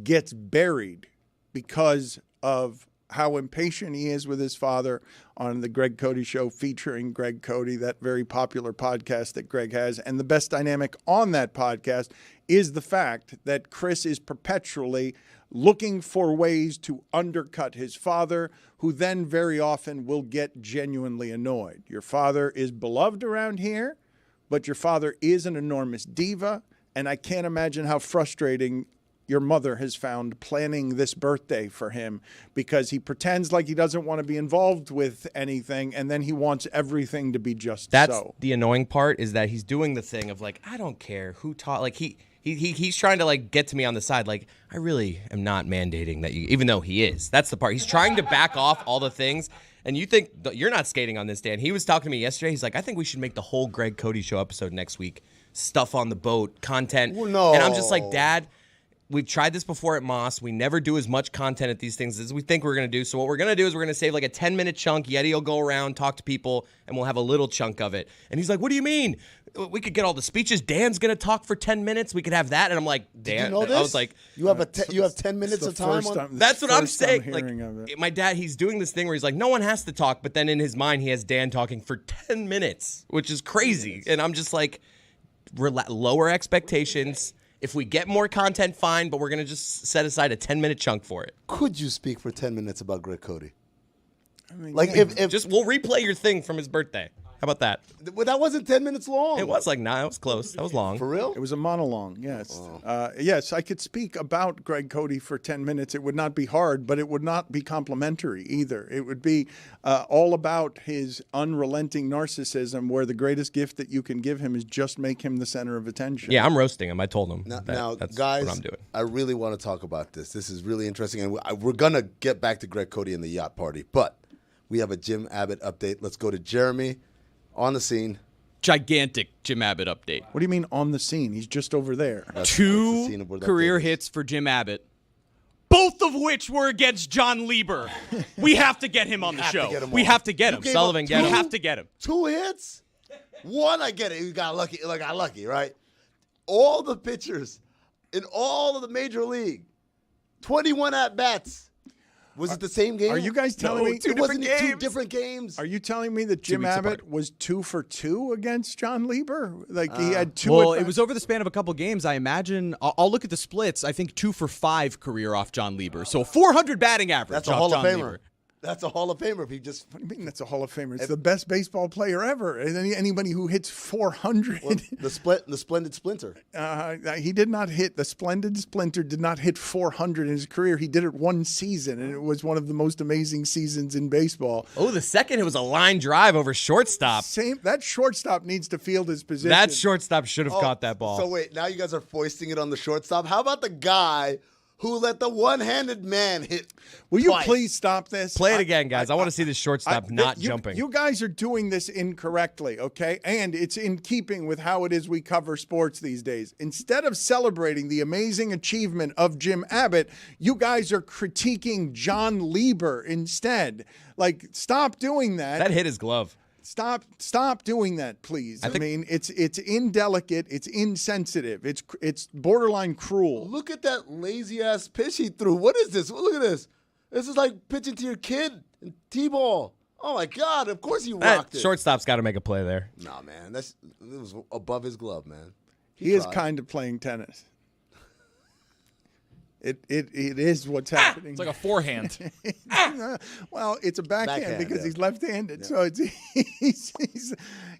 gets buried because of how impatient he is with his father on the Greg Cody Show featuring Greg Cody, that very popular podcast that Greg has. And the best dynamic on that podcast is the fact that Chris is perpetually looking for ways to undercut his father, who then very often will get genuinely annoyed. Your father is beloved around here, but your father is an enormous diva, and I can't imagine how frustrating your mother has found planning this birthday for him, because he pretends like he doesn't want to be involved with anything, and then he wants everything to be just That's so. the annoying part, is that he's doing the thing of like, I don't care who taught. Like he's trying to like get to me on the side. Like, I really am not mandating that you, even though he is. That's the part. He's trying to back off all the things. And you think you're not skating on this, Dan. He was talking to me yesterday. He's like, I think we should make the whole Greg Cody Show episode next week. Stuff on the boat, content. Well, no. And I'm just like, Dad, we've tried this before at Moss. We never do as much content at these things as we think we're going to do. So what we're going to do is we're going to save like a 10-minute chunk. Yeti will go around, talk to people, and we'll have a little chunk of it. And he's like, what do you mean? We could get all the speeches. Dan's going to talk for 10 minutes. We could have that. And I'm like, Dan. You know this? I was like, you have 10 minutes of time on. that's what I'm saying. Hearing of Like, it. my dad, he's doing this thing where he's like, no one has to talk, but then in his mind, he has Dan talking for 10 minutes, which is crazy. And I'm just like, lower expectations. If we get more content, fine, but we're going to just set aside a 10-minute chunk for it. Could you speak for 10 minutes about Greg Cody? I mean, Like, yeah. if We'll replay your thing from his birthday. How about that? well, that wasn't 10 minutes long. It was like, nah, it was close. That was long. For real? It was a monologue, yes. Yes, I could speak about Greg Cody for 10 minutes. It would not be hard, but it would not be complimentary either. It would be all about his unrelenting narcissism, where the greatest gift that you can give him is just make him the center of attention. Yeah, I'm roasting him. I told him Now, that's guys, what I'm doing. I really want to talk about this. This is really interesting, and we're going to get back to Greg Cody and the yacht party, but we have a Jim Abbott update. Let's go to Jeremy on the scene. Gigantic Jim Abbott update. What do you mean on the scene? He's just over there. That's the scene Two of where that career thing is. hits for Jim Abbott, both of which were against Jon Lieber. We have to get him on the have to show. get him We on. have to get You him. gave Sullivan, up get We him. have to get him. 2 hits? One, I get it. You got lucky. Like, got lucky, right? All the pitchers in all of the major league, 21 at-bats. Was it the same game? Are you guys telling me it wasn't two different games? Are you telling me that Jim weeks Abbott apart. was 2 for 2 against Jon Lieber? Like he had 2. Well, at it was over the span of a couple games. I imagine. I'll look at the splits. I think 2 for 5 career off Jon Lieber. So 400 batting average. That's a off Hall Jon of Famer. Lieber. That's a Hall of Famer. If he just What do you mean that's a Hall of Famer? It's the best baseball player ever. Anybody who hits 400. the splendid splinter. He did not hit the splendid splinter. Did not hit 400 in his career. He did it one season, and it was one of the most amazing seasons in baseball. Oh, the second it was a line drive over shortstop. Same. That shortstop needs to field his position. That shortstop should have caught that ball. So wait, now you guys are foisting it on the shortstop. How about the guy who let the one-handed man hit? Will you twice? please stop this? Play it again, guys. I want to see the shortstop not jumping. You guys are doing this incorrectly, okay? And it's in keeping with how it is we cover sports these days. Instead of celebrating the amazing achievement of Jim Abbott, you guys are critiquing Jon Lieber instead. Like, stop doing that. That hit his glove. Stop doing that, please. I mean, it's indelicate, it's insensitive, it's borderline cruel. Look at that lazy ass pitch he threw. What is this? Look at this. This is like pitching to your kid in T-ball. Oh my God! Of course he rocked it. Shortstop's got to make a play there. Nah, man, it was above his glove, man. He is tried. kind of playing tennis. It is what's happening. It's like a forehand. Well, it's a backhand because yeah. he's left-handed, so it's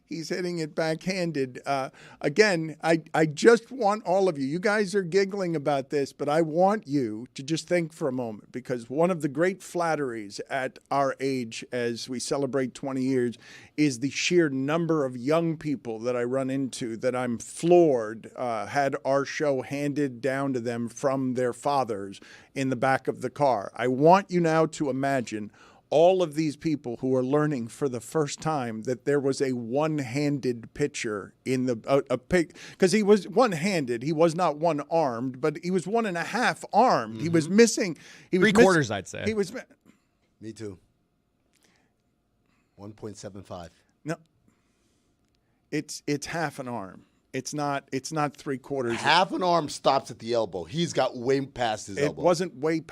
he's hitting it backhanded. Again, I just want all of you. You guys are giggling about this, but I want you to just think for a moment, because one of the great flatteries at our age as we celebrate 20 years is the sheer number of young people that I run into that I'm floored had our show handed down to them from their fathers in the back of the car. I want you now to imagine all of these people who are learning for the first time that there was a one-handed pitcher in the because he was one-handed. He was not one-armed, but he was 1.5 armed. Mm-hmm. He was missing. He was 3/4, I'd say. He was. Me too. 1.75. No. It's half an arm. It's not 3/4. Half an arm stops at the elbow. He's got way past his elbow. It wasn't way.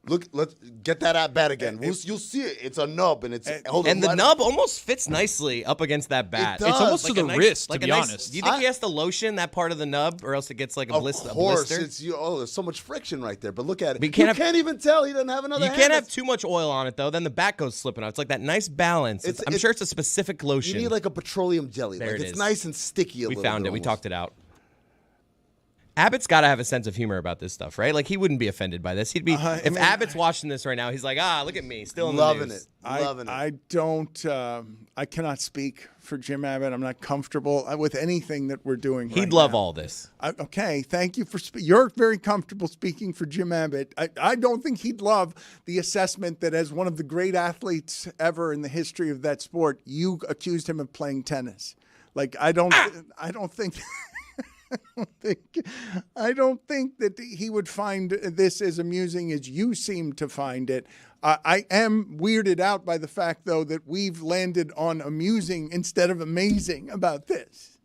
Look, let's get that at bat again. You'll see it. It's a nub, and it's And the nub almost fits nicely up against that bat. It does. It's almost Like to a the nice- wrist, like to a be nice- honest. Do you think he has to lotion that part of the nub, or else it gets like a Of blister? course, it's there's so much friction right there. But look at it. But You you can't even tell he doesn't have another. You hand. can't have too much oil on it, though. Then the bat goes slipping out. It's like that nice balance. I'm sure it's a specific You lotion. need like a petroleum jelly. There Like it it's is. nice and sticky. We found it. We talked it out. Abbott's got to have a sense of humor about this stuff, right? Like, he wouldn't be offended by this. He'd be if Abbott's watching this right now, he's like, look at me, still in the Loving news. it. Loving it. I don't. I cannot speak for Jim Abbott. I'm not comfortable with anything that we're doing. He'd right love now. all this. Okay, thank you for you're very comfortable speaking for Jim Abbott. I don't think he'd love the assessment that as one of the great athletes ever in the history of that sport, you accused him of playing tennis. Like I don't think. I don't think that he would find this as amusing as you seem to find it. I am weirded out by the fact, though, that we've landed on amusing instead of amazing about this.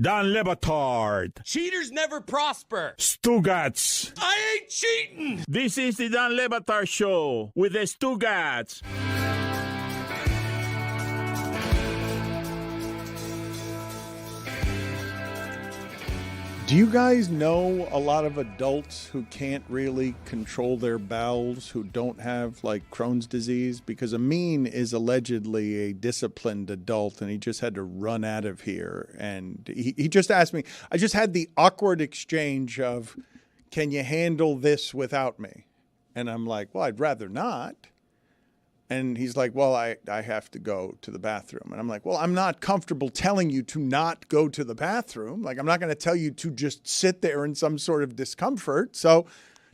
Dan Le Batard. Cheaters never prosper. Stugotz. I ain't cheating. This is the Dan Le Batard Show with the Stugotz. Do you guys know a lot of adults who can't really control their bowels, who don't have like Crohn's disease? Because Amin is allegedly a disciplined adult and he just had to run out of here. And he just asked me, I just had the awkward exchange of, can you handle this without me? And I'm like, well, I'd rather not. And he's like, well, I have to go to the bathroom. And I'm like, well, I'm not comfortable telling you to not go to the bathroom. Like, I'm not going to tell you to just sit there in some sort of discomfort. So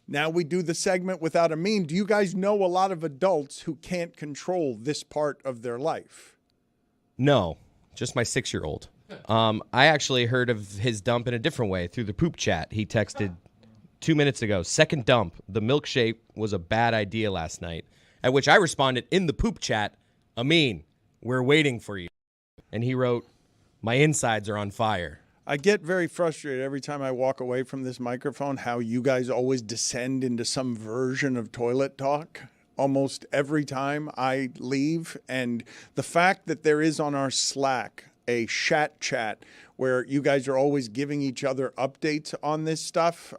now we do the segment without Amin. Do you guys know a lot of adults who can't control this part of their life? No, just my 6-year-old. I actually heard of his dump in a different way through the poop chat. He texted 2 minutes ago, second dump. The milkshake was a bad idea last night. At which I responded in the poop chat, Amin, we're waiting for you. And he wrote, my insides are on fire. I get very frustrated every time I walk away from this microphone, how you guys always descend into some version of toilet talk almost every time I leave. And the fact that there is on our Slack a chat where you guys are always giving each other updates on this stuff.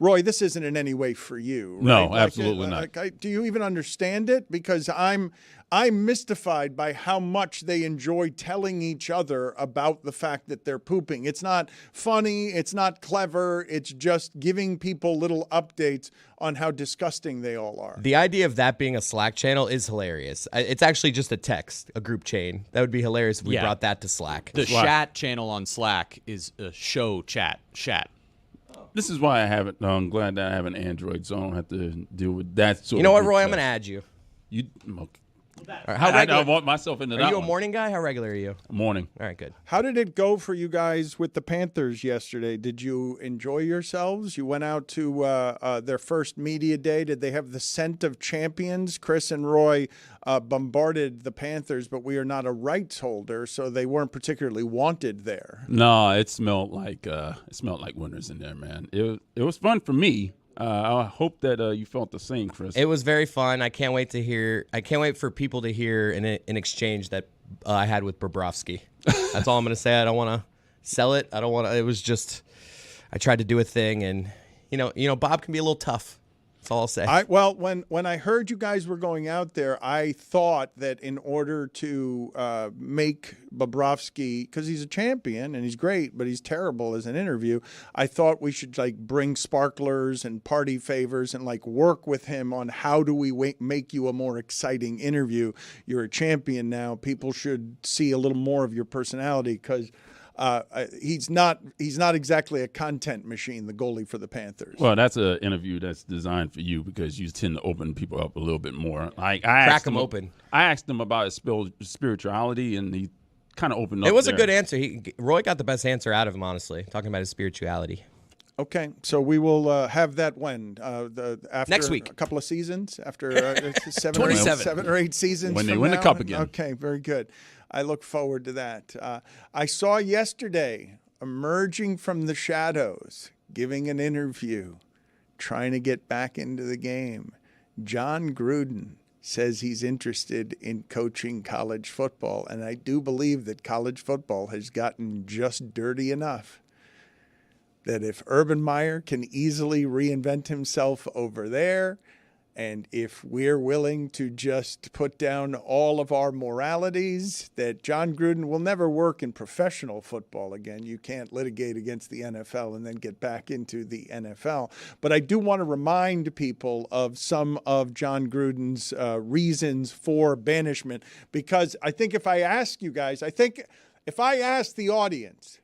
Roy, this isn't in any way for you, right? No, absolutely not. Do you even understand it? Because I'm mystified by how much they enjoy telling each other about the fact that they're pooping. It's not funny. It's not clever. It's just giving people little updates on how disgusting they all are. The idea of that being a Slack channel is hilarious. It's actually just a text, a group chain. That would be hilarious if we brought that to Slack. The chat channel on Slack is a show chat. This is why I have it. I'm glad that I have an Android, so I don't have to deal with that sort of. You know what, Roy? chat. I'm going to add you. You okay. Right, how regular? I want myself into that. Are you a one. morning guy? How regular are you? Morning. All right, good. How did it go for you guys with the Panthers yesterday? Did you enjoy yourselves? You went out to their first media day. Did they have the scent of champions? Chris and Roy bombarded the Panthers, but we are not a rights holder, so they weren't particularly wanted there. No, it smelled like winners in there, man. It was fun for me. I hope that you felt the same, Chris. It was very fun. I can't wait for people to hear an exchange that I had with Bobrovsky. That's all I'm going to say. I don't want to sell it. It was just, I tried to do a thing, and you know, Bob can be a little tough. That's all I'll say. Well, when I heard you guys were going out there, I thought that in order to make Bobrovsky, because he's a champion and he's great, but he's terrible as an interview, I thought we should like bring sparklers and party favors and like work with him on how do we make you a more exciting interview. You're a champion now. People should see a little more of your personality because he's not exactly a content machine, the goalie for the Panthers. Well, that's an interview that's designed for you because you tend to open people up a little bit more. Like Crack them open. I asked him about his spirituality, and he kind of opened up. It was there. a good answer. Roy got the best answer out of him, honestly, talking about his spirituality. Okay, so we will have that when after next week, a couple of seasons after 27. 7 or 8 seasons when they from win now? the cup again. Okay, very good. I look forward to that. I saw yesterday emerging from the shadows, giving an interview, trying to get back into the game. Jon Gruden says he's interested in coaching college football, and I do believe that college football has gotten just dirty enough that if Urban Meyer can easily reinvent himself over there, and if we're willing to just put down all of our moralities, that Jon Gruden will never work in professional football again. You can't litigate against the NFL and then get back into the NFL. But I do want to remind people of some of Jon Gruden's reasons for banishment, because I think if I ask you guys, if I ask the audience,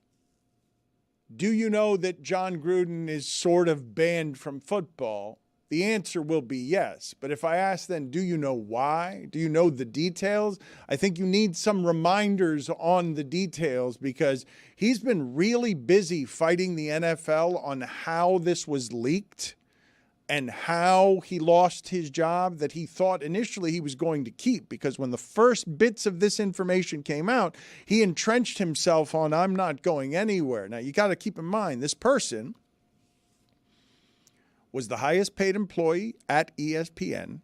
do you know that Jon Gruden is sort of banned from football? The answer will be yes. But if I ask then, do you know why? Do you know the details? I think you need some reminders on the details, because he's been really busy fighting the NFL on how this was leaked. and how he lost his job that he thought initially he was going to keep, because when the first bits of this information came out, he entrenched himself on, I'm not going anywhere. Now, you got to keep in mind, this person was the highest paid employee at ESPN.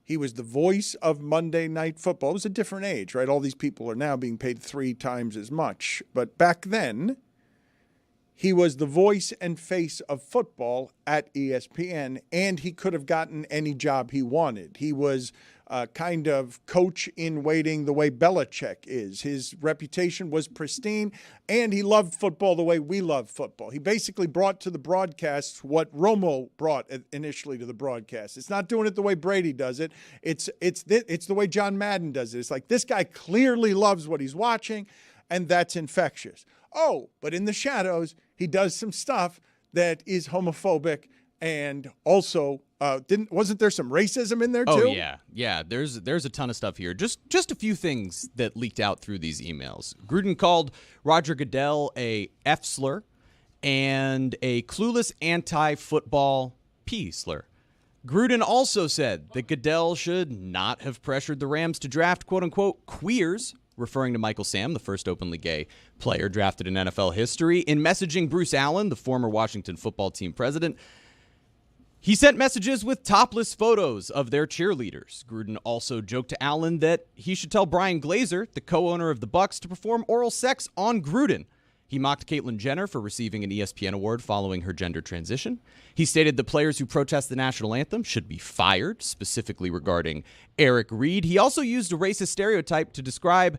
He was the voice of Monday Night Football. It was a different age, right? All these people are now being paid 3 times as much. But back then, he was the voice and face of football at ESPN, and he could have gotten any job he wanted. He was kind of coach in waiting the way Belichick is. His reputation was pristine, and he loved football the way we love football. He basically brought to the broadcasts what Romo brought initially to the broadcast. It's not doing it the way Brady does it. It's the way John Madden does it. It's like this guy clearly loves what he's watching, and that's infectious. Oh, but in the shadows, he does some stuff that is homophobic, and also wasn't there some racism in there too? Oh yeah. There's a ton of stuff here. Just a few things that leaked out through these emails. Gruden called Roger Goodell a F slur and a clueless anti-football P slur. Gruden also said that Goodell should not have pressured the Rams to draft quote-unquote queers, referring to Michael Sam, the first openly gay player drafted in NFL history. In messaging Bruce Allen, the former Washington football team president, he sent messages with topless photos of their cheerleaders. Gruden also joked to Allen that he should tell Brian Glazer, the co-owner of the Bucs, to perform oral sex on Gruden. He mocked Caitlyn Jenner for receiving an ESPN award following her gender transition. He stated the players who protest the national anthem should be fired, specifically regarding Eric Reed. He also used a racist stereotype to describe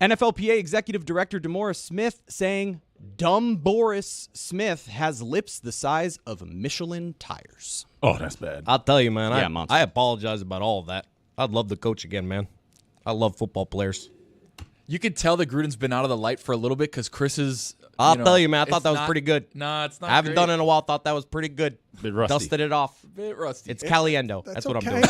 NFLPA Executive Director DeMaurice Smith, saying, "Dumb Boris Smith has lips the size of Michelin tires." Oh, that's bad. I'll tell you, man. Yeah, I apologize about all of that. I'd love to coach again, man. I love football players. You could tell that Gruden's been out of the light for a little bit because Chris is. I'll tell you, man. I thought that was pretty good. Nah, it's not. I haven't great. done it in a while. Thought that was pretty good. Bit rusty. Dusted it off. Bit rusty. It's caliendo. That's what I'm okay.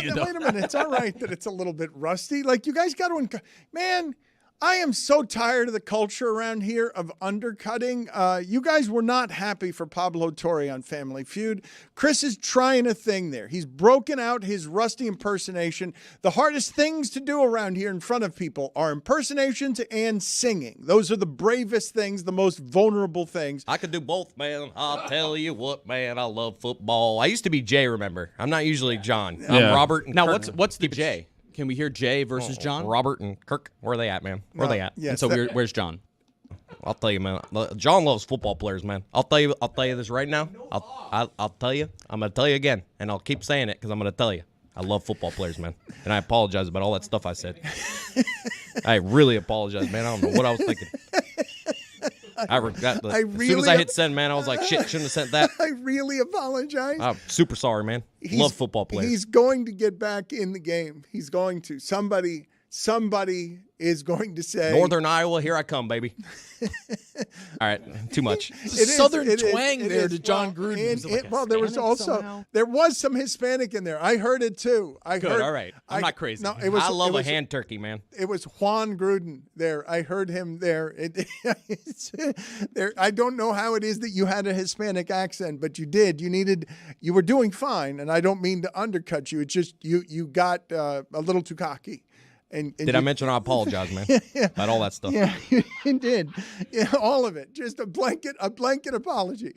doing. Wait a minute. It's all right that it's a little bit rusty. Like, you guys got to, man, I am so tired of the culture around here of undercutting. You guys were not happy for Pablo Torre on Family Feud. Chris is trying a thing there. He's broken out his rusty impersonation. The hardest things to do around here in front of people are impersonations and singing. Those are the bravest things, the most vulnerable things. I could do both, man. I'll tell you what, man. I love football. I used to be Jay, remember? I'm not usually John. I'm Yeah. Robert and Now, Kirk. what's the J? Can we hear Jay versus John? Robert and Kirk. Where are they at, man? Where are they at? Yes, And so where's John? I'll tell you, man. John loves football players, man. I'll tell you this right now. I'll tell you. I'm gonna tell you again, and I'll keep saying it because I'm gonna tell you. I love football players, man, and I apologize about all that stuff I said. I really apologize, man. I don't know what I was thinking. I regret. As soon as I hit send, man, I was like, shit, shouldn't have sent that. I really apologize. I'm super sorry, man. Love football players. He's going to get back in the game. He's going to. Somebody is going to say, Northern Iowa, here I come, baby. All right, too much. Southern twang there to Jon Gruden. There was some Hispanic in there. I heard it too. All right. I'm not crazy. No, I love a hand turkey, man. It was Juan Gruden there. I heard him there. I don't know how it is that you had a Hispanic accent, but you did. You were doing fine, and I don't mean to undercut you. It's just you got a little too cocky. And Did I mention I apologize, man? About all that stuff. Yeah, you did. Yeah, all of it. Just a blanket apology.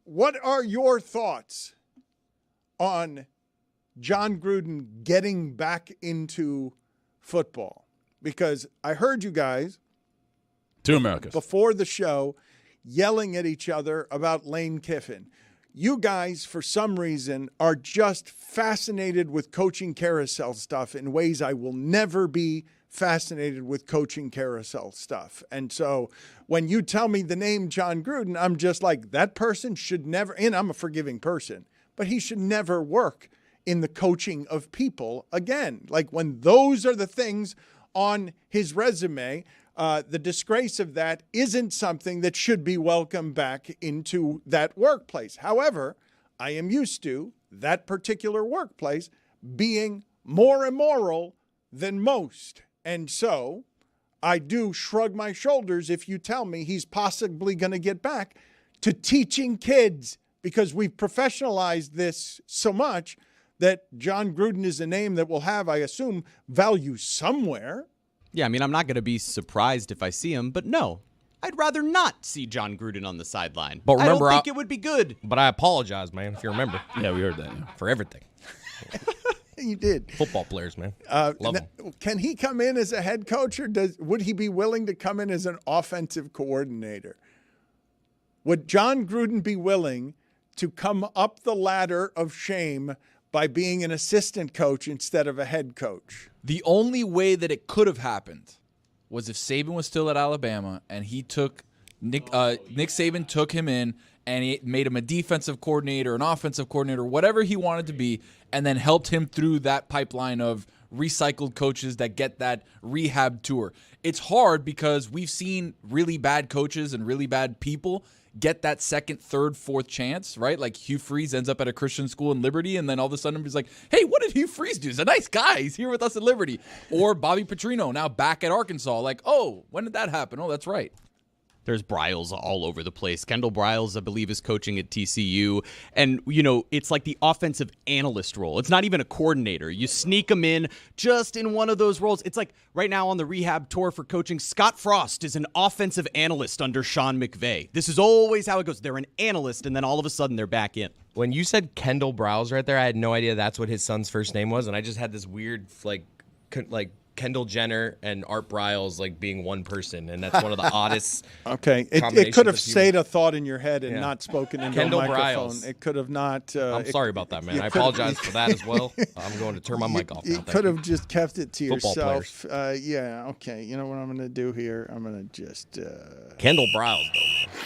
What are your thoughts on Jon Gruden getting back into football? Because I heard you guys To Americas. before the show yelling at each other about Lane Kiffin. You guys, for some reason, are just fascinated with coaching carousel stuff in ways I will never be fascinated with coaching carousel stuff. And so when you tell me the name Jon Gruden, I'm just like, that person should never, and I'm a forgiving person, but he should never work in the coaching of people again. Like, when those are the things on his resume, the disgrace of that isn't something that should be welcomed back into that workplace. However, I am used to that particular workplace being more immoral than most. And so I do shrug my shoulders if you tell me he's possibly going to get back to teaching kids, because we've professionalized this so much that Jon Gruden is a name that will have, I assume, value somewhere. Yeah, I mean, I'm not going to be surprised if I see him, but no. I'd rather not see Jon Gruden on the sideline. But remember, I don't think it would be good. But I apologize, man, if you remember. Yeah, we heard that. Yeah. For everything. You did. Football players, man. Love them. Can he come in as a head coach, or would he be willing to come in as an offensive coordinator? Would Jon Gruden be willing to come up the ladder of shame by being an assistant coach instead of a head coach? The only way that it could have happened was if Saban was still at Alabama and he took Nick Saban took him in and he made him a defensive coordinator, an offensive coordinator, whatever he wanted to be, and then helped him through that pipeline of recycled coaches that get that rehab tour. It's hard because we've seen really bad coaches and really bad people get that second, third, fourth chance, right? Like Hugh Freeze ends up at a Christian school in Liberty, and then all of a sudden he's like, hey, what did Hugh Freeze do? He's a nice guy. He's here with us at Liberty. Or Bobby Petrino, now back at Arkansas. Like, oh, when did that happen? Oh, that's right. There's Briles all over the place. Kendall Briles, I believe, is coaching at TCU. And, it's like the offensive analyst role. It's not even a coordinator. You sneak them in just in one of those roles. It's like right now on the rehab tour for coaching, Scott Frost is an offensive analyst under Sean McVay. This is always how it goes. They're an analyst, and then all of a sudden they're back in. When you said Kendall Briles right there, I had no idea that's what his son's first name was, and I just had this weird, like Kendall Jenner and Art Briles like being one person, and that's one of the oddest. Okay, it could have stayed a thought in your head and not spoken into Kendall a microphone. Briles. It could have not. I'm sorry about that, man. I apologize for that as well. I'm going to turn my mic off. You could have just kept it to Football yourself. Yeah. Okay. You know what I'm going to do here? I'm going to just. Kendall Briles, though.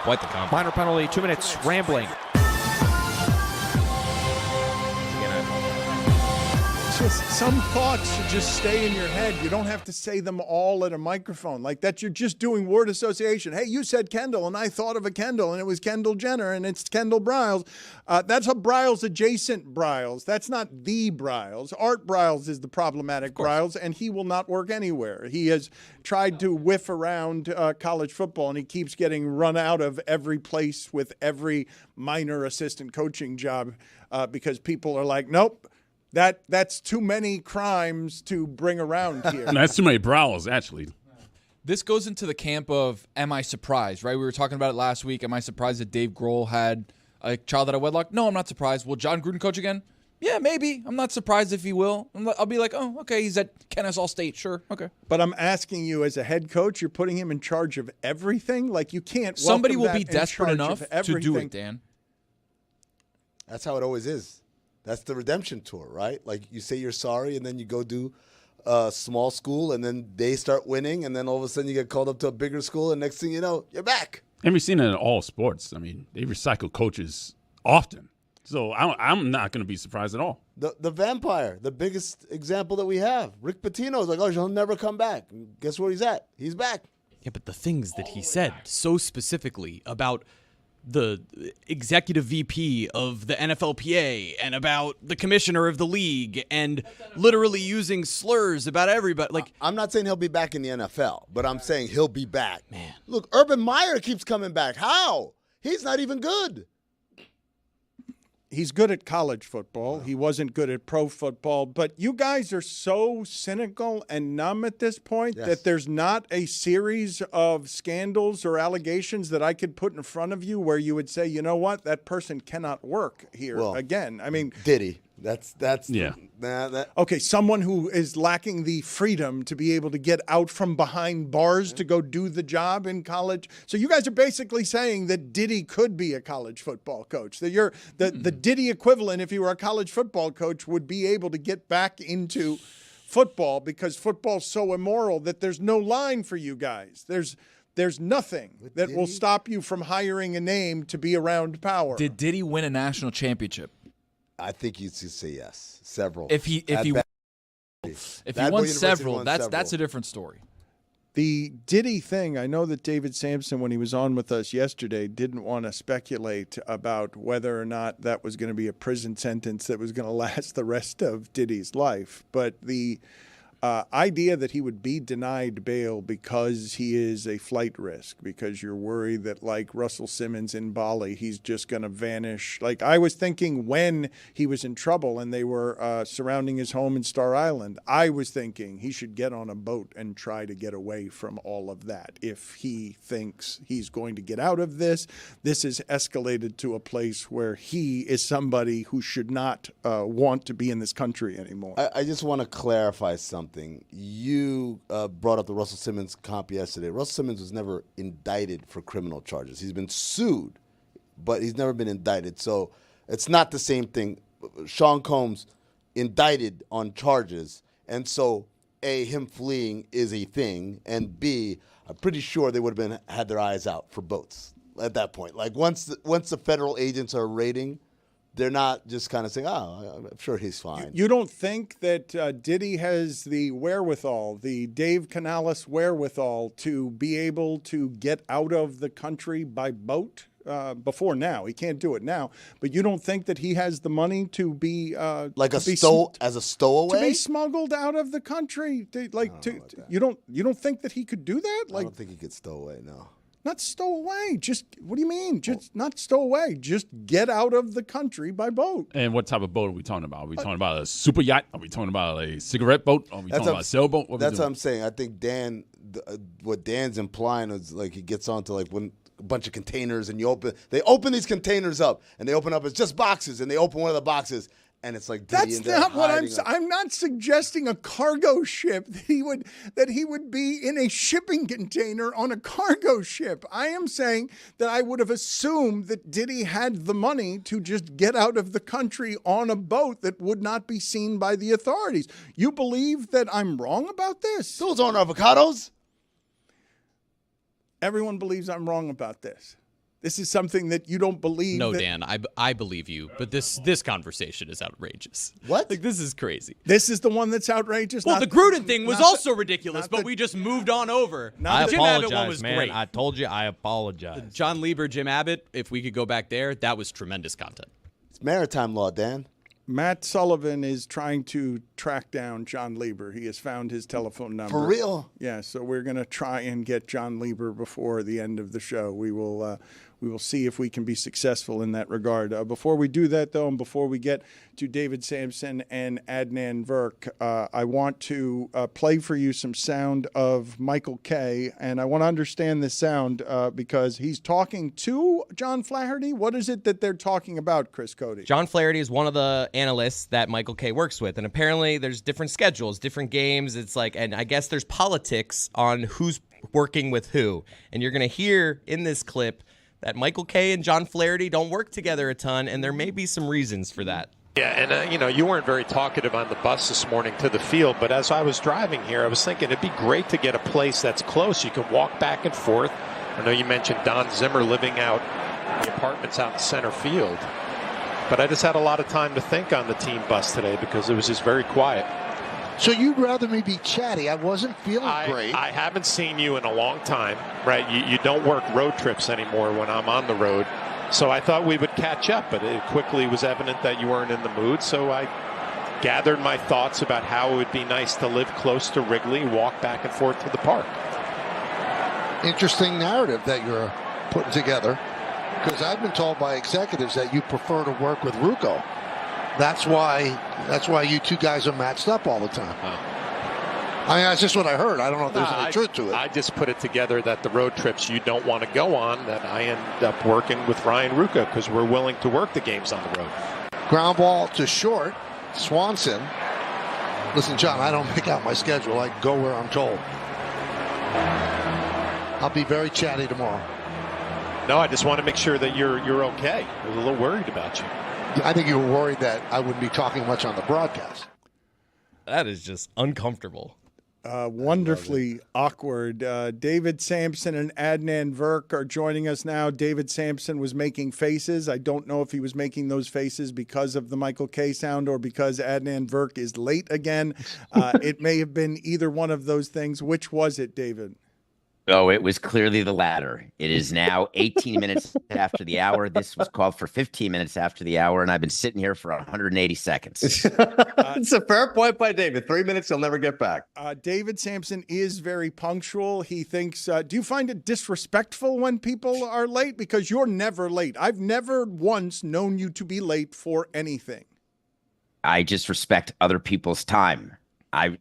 Quite the compliment. Minor penalty, 2 minutes, rambling. Some thoughts should just stay in your head. You don't have to say them all at a microphone. Like that, you're just doing word association. Hey, you said Kendall, and I thought of a Kendall, and it was Kendall Jenner, and it's Kendall Briles. That's a Briles adjacent Briles. That's not the Briles. Art Briles is the problematic Briles, and he will not work anywhere. He has tried to whiff around college football, and he keeps getting run out of every place with every minor assistant coaching job because people are like, nope. That's too many crimes to bring around here. That's too many Briles, actually. This goes into the camp of, am I surprised, right? We were talking about it last week. Am I surprised that Dave Grohl had a child out of wedlock? No, I'm not surprised. Will Jon Gruden coach again? Yeah, maybe. I'm not surprised if he will. I'll be like, oh, okay, he's at Kennesaw State. Sure, okay. But I'm asking you, as a head coach, you're putting him in charge of everything? Like, you can't Somebody will be that in desperate charge enough of to everything. do it, Dan. That's how it always is. That's the redemption tour, right? Like you say you're sorry, and then you go do a small school, and then they start winning, and then all of a sudden you get called up to a bigger school, and next thing you know, you're back. And we've seen it in all sports. I mean, they recycle coaches often. So I'm not going to be surprised at all. The vampire, the biggest example that we have. Rick Pitino is like, oh, he'll never come back. And guess where he's at? He's back. Yeah, but the things that he said so specifically about the executive VP of the NFLPA and about the commissioner of the league and literally using slurs about everybody. Like, I'm not saying he'll be back in the NFL, but I'm saying he'll be back. Man, look, Urban Meyer keeps coming back. How? He's not even good. He's good at college football. He wasn't good at pro football. But you guys are so cynical and numb at this point that there's not a series of scandals or allegations that I could put in front of you where you would say, you know what, that person cannot work here again. I mean, Diddy. That's yeah. Okay, someone who is lacking the freedom to be able to get out from behind bars to go do the job in college. So you guys are basically saying that Diddy could be a college football coach. That you're the Diddy equivalent, if you were a college football coach, would be able to get back into football because football's so immoral that there's no line for you guys. There's nothing that will stop you from hiring a name to be around power. Did Diddy win a national championship? I think you'd say yes. Several. If he won several, that's a different story. The Diddy thing, I know that David Sampson, when he was on with us yesterday, didn't want to speculate about whether or not that was going to be a prison sentence that was going to last the rest of Diddy's life. But the idea that he would be denied bail because he is a flight risk, because you're worried that, like Russell Simmons in Bali, he's just going to vanish. Like, I was thinking when he was in trouble and they were surrounding his home in Star Island, I was thinking he should get on a boat and try to get away from all of that. If he thinks he's going to get out of this, this is escalated to a place where he is somebody who should not want to be in this country anymore. I just want to clarify something. You brought up the Russell Simmons comp yesterday. Russell Simmons was never indicted for criminal charges. He's been sued, but he's never been indicted. So it's not the same thing. Sean Combs indicted on charges, and so A, him fleeing is a thing, and B, I'm pretty sure they would have had their eyes out for boats at that point. Like once the federal agents are raiding, they're not just kind of saying, oh, I'm sure he's fine. You don't think that Diddy has the wherewithal, the Dave Canales wherewithal, to be able to get out of the country by boat? Before now, he can't do it now. But you don't think that he has the money to be as a stowaway, to be smuggled out of the country? You don't think that he could do that? I don't think he could stow away. No. Not stow away. Just, what do you mean? Just not stow away. Just get out of the country by boat. And what type of boat are we talking about? Are we talking about a super yacht? Are we talking about a cigarette boat? Are we talking about a sailboat? That's what I'm saying. I think what Dan's implying is like he gets onto like when a bunch of containers and they open these containers up and they open up, it's just boxes, and they open one of the boxes and it's like Diddy. That's not what I'm saying. I'm not suggesting a cargo ship that he would be in a shipping container on a cargo ship. I am saying that I would have assumed that Diddy had the money to just get out of the country on a boat that would not be seen by the authorities. You believe that I'm wrong about this? Those aren't avocados. Everyone believes I'm wrong about this. This is something that you don't believe. No, Dan, I believe you, but this conversation is outrageous. What? Like, this is crazy. This is the one that's outrageous? Well, the Gruden thing was also ridiculous, but we just moved on over. I Jim apologize, Abbott one was man. great. I told you I apologize. Jon Lieber, Jim Abbott, if we could go back there, that was tremendous content. It's maritime law, Dan. Matt Sullivan is trying to track down Jon Lieber. He has found his telephone number. For real? Yeah, so we're going to try and get Jon Lieber before the end of the show. We will see if we can be successful in that regard. Before we do that, though, and before we get to David Samson and Adnan Virk, I want to play for you some sound of Michael Kay, and I want to understand this sound because he's talking to John Flaherty. What is it that they're talking about, Chris Cody? John Flaherty is one of the analysts that Michael Kay works with, and apparently there's different schedules, different games. It's like, and I guess there's politics on who's working with who, and you're going to hear in this clip that Michael Kay and John Flaherty don't work together a ton, and there may be some reasons for that. Yeah, and you weren't very talkative on the bus this morning to the field, but as I was driving here, I was thinking it'd be great to get a place that's close. You can walk back and forth. I know you mentioned Don Zimmer living out in the apartments out in center field, but I just had a lot of time to think on the team bus today because it was just very quiet. So you'd rather me be chatty? I wasn't feeling great. I haven't seen you in a long time, right? You don't work road trips anymore when I'm on the road. So I thought we would catch up, but it quickly was evident that you weren't in the mood. So I gathered my thoughts about how it would be nice to live close to Wrigley, walk back and forth to the park. Interesting narrative that you're putting together, because I've been told by executives that you prefer to work with Ruocco. That's why you two guys are matched up all the time. I mean, that's just what I heard. I don't know if there's any truth to it. I just put it together that the road trips you don't want to go on, that I end up working with Ryan Ruocco because we're willing to work the games on the road. Ground ball to short. Swanson. Listen, John, I don't make out my schedule. I go where I'm told. I'll be very chatty tomorrow. No, I just want to make sure that you're okay. I was a little worried about you. I think you were worried that I wouldn't be talking much on the broadcast. That is just uncomfortable. Wonderfully awkward. David Samson and Adnan Virk are joining us now. David Samson was making faces. I don't know if he was making those faces because of the Michael Kay sound or because Adnan Virk is late again. It may have been either one of those things. Which was it, David? Oh, it was clearly the latter. It is now 18 minutes after the hour. This was called for 15 minutes after the hour, and I've been sitting here for 180 seconds. It's a fair point by David. 3 minutes, he'll never get back. David Samson is very punctual. He thinks, do you find it disrespectful when people are late? Because you're never late. I've never once known you to be late for anything. I just respect other people's time.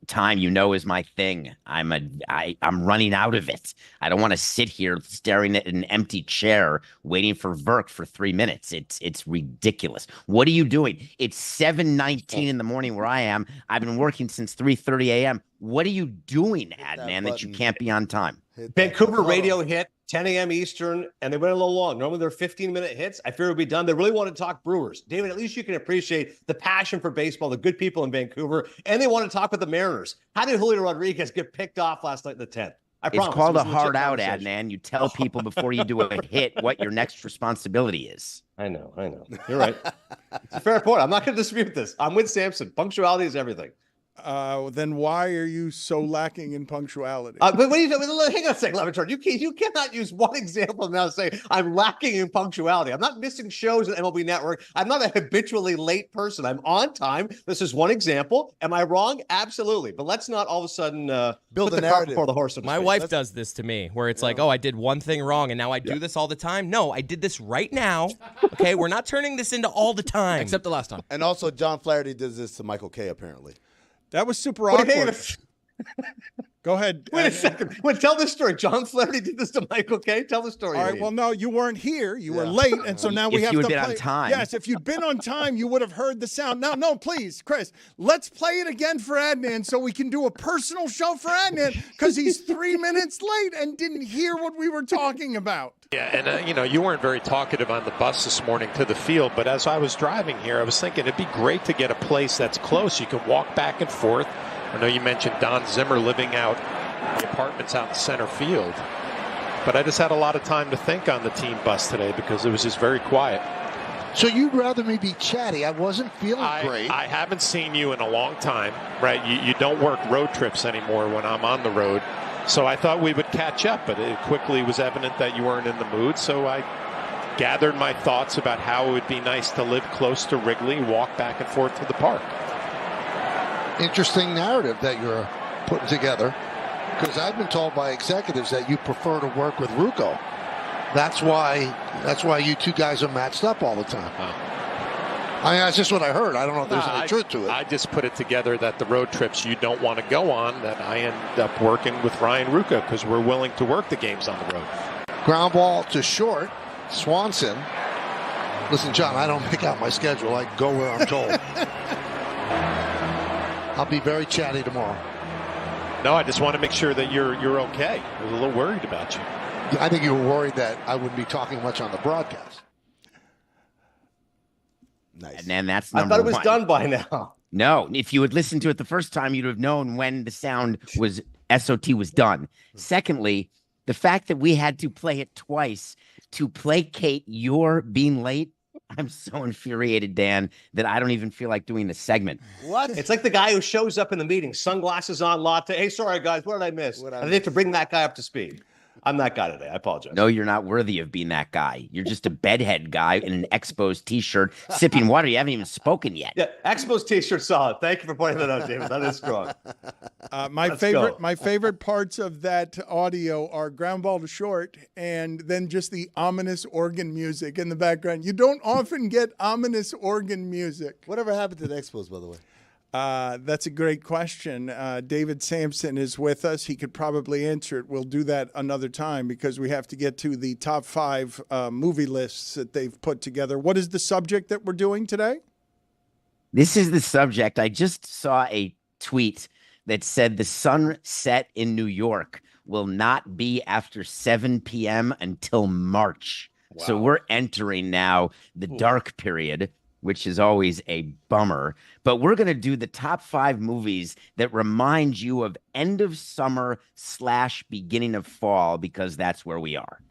Time, is my thing. I'm running out of it. I don't want to sit here staring at an empty chair waiting for Virk for 3 minutes. It's ridiculous. What are you doing? It's 7:19 in the morning where I am. I've been working since 3:30 a.m. What are you doing, Adnan, that you can't be on time? Vancouver radio hit 10 a.m. Eastern, and they went a little long. Normally they're 15-minute hits. I fear it would be done. They really want to talk Brewers. David, at least you can appreciate the passion for baseball, the good people in Vancouver, and they want to talk with the Mariners. How did Julio Rodriguez get picked off last night in the 10th? It's called a hard out, Adnan. You tell people before you do a hit what your next responsibility is. I know. You're right. It's a fair point. I'm not going to dispute this. I'm with Samson. Punctuality is everything. Then why are you so lacking in punctuality? But hang on a second, Le Batard. You cannot use one example and now say I'm lacking in punctuality. I'm not missing shows at MLB Network. I'm not a habitually late person. I'm on time. This is one example. Am I wrong? Absolutely. But let's not all of a sudden build put a the cart narrative before the horse. My wife does this to me, where it's like, oh, I did one thing wrong, and now I do this all the time. No, I did this right now. Okay, we're not turning this into all the time. Except the last time. And also, John Flaherty does this to Michael Kay, apparently. That was super awkward. Go ahead. Wait a second. Tell this story. John Flaherty did this to Michael Kay. Tell the story. All right. Well, no, you weren't here. You were late, and so now we have to play. If you had been on time. Yes, if you'd been on time, you would have heard the sound. No, please, Chris, let's play it again for Adnan so we can do a personal show for Adnan because he's 3 minutes late and didn't hear what we were talking about. Yeah, and you weren't very talkative on the bus this morning to the field, but as I was driving here, I was thinking it'd be great to get a place that's close. You can walk back and forth. I know you mentioned Don Zimmer living out the apartments out in center field, but I just had a lot of time to think on the team bus today because it was just very quiet. So you'd rather me be chatty? I wasn't feeling great. I haven't seen you in a long time, right? You don't work road trips anymore when I'm on the road. So I thought we would catch up, but it quickly was evident that you weren't in the mood. So I gathered my thoughts about how it would be nice to live close to Wrigley, walk back and forth to the park. Interesting narrative that you're putting together, because I've been told by executives that you prefer to work with Ruocco. That's why you two guys are matched up all the time. I mean, that's just what I heard. I don't know if there's any truth to it. I just put it together that the road trips you don't want to go on, that I end up working with Ryan Ruocco because we're willing to work the games on the road. Ground ball to short. Swanson. Listen, John, I don't pick out my schedule. I go where I'm told. I'll be very chatty tomorrow. No, I just want to make sure that you're okay. I was a little worried about you. I think you were worried that I wouldn't be talking much on the broadcast. Nice. And that's number I thought it was one. done by now. No, if you had listened to it the first time, you'd have known when the sound was SOT was done. Secondly, the fact that we had to play it twice to placate your being late. I'm so infuriated, Dan, that I don't even feel like doing the segment. What? It's like the guy who shows up in the meeting, sunglasses on, latte. Hey, sorry, guys, what did I miss? And they have to bring that guy up to speed. I'm that guy today. I apologize. No, you're not worthy of being that guy. You're just a bedhead guy in an Expos t-shirt sipping water. You haven't even spoken yet. Yeah, Expos t-shirt solid. Thank you for pointing that out, David. That is strong. My favorite parts of that audio are ground ball to short and then just the ominous organ music in the background. You don't often get ominous organ music. Whatever happened to the Expos, by the way? That's a great question. David Samson is with us. He could probably answer it. We'll do that another time because we have to get to the top 5 movie lists that they've put together. What is the subject that we're doing today? This is the subject. I just saw a tweet that said the sunset in New York will not be after 7 p.m. until March. Wow. So we're entering now the dark period, which is always a bummer. But we're going to do the top 5 movies that remind you of end of summer / beginning of fall, because that's where we are.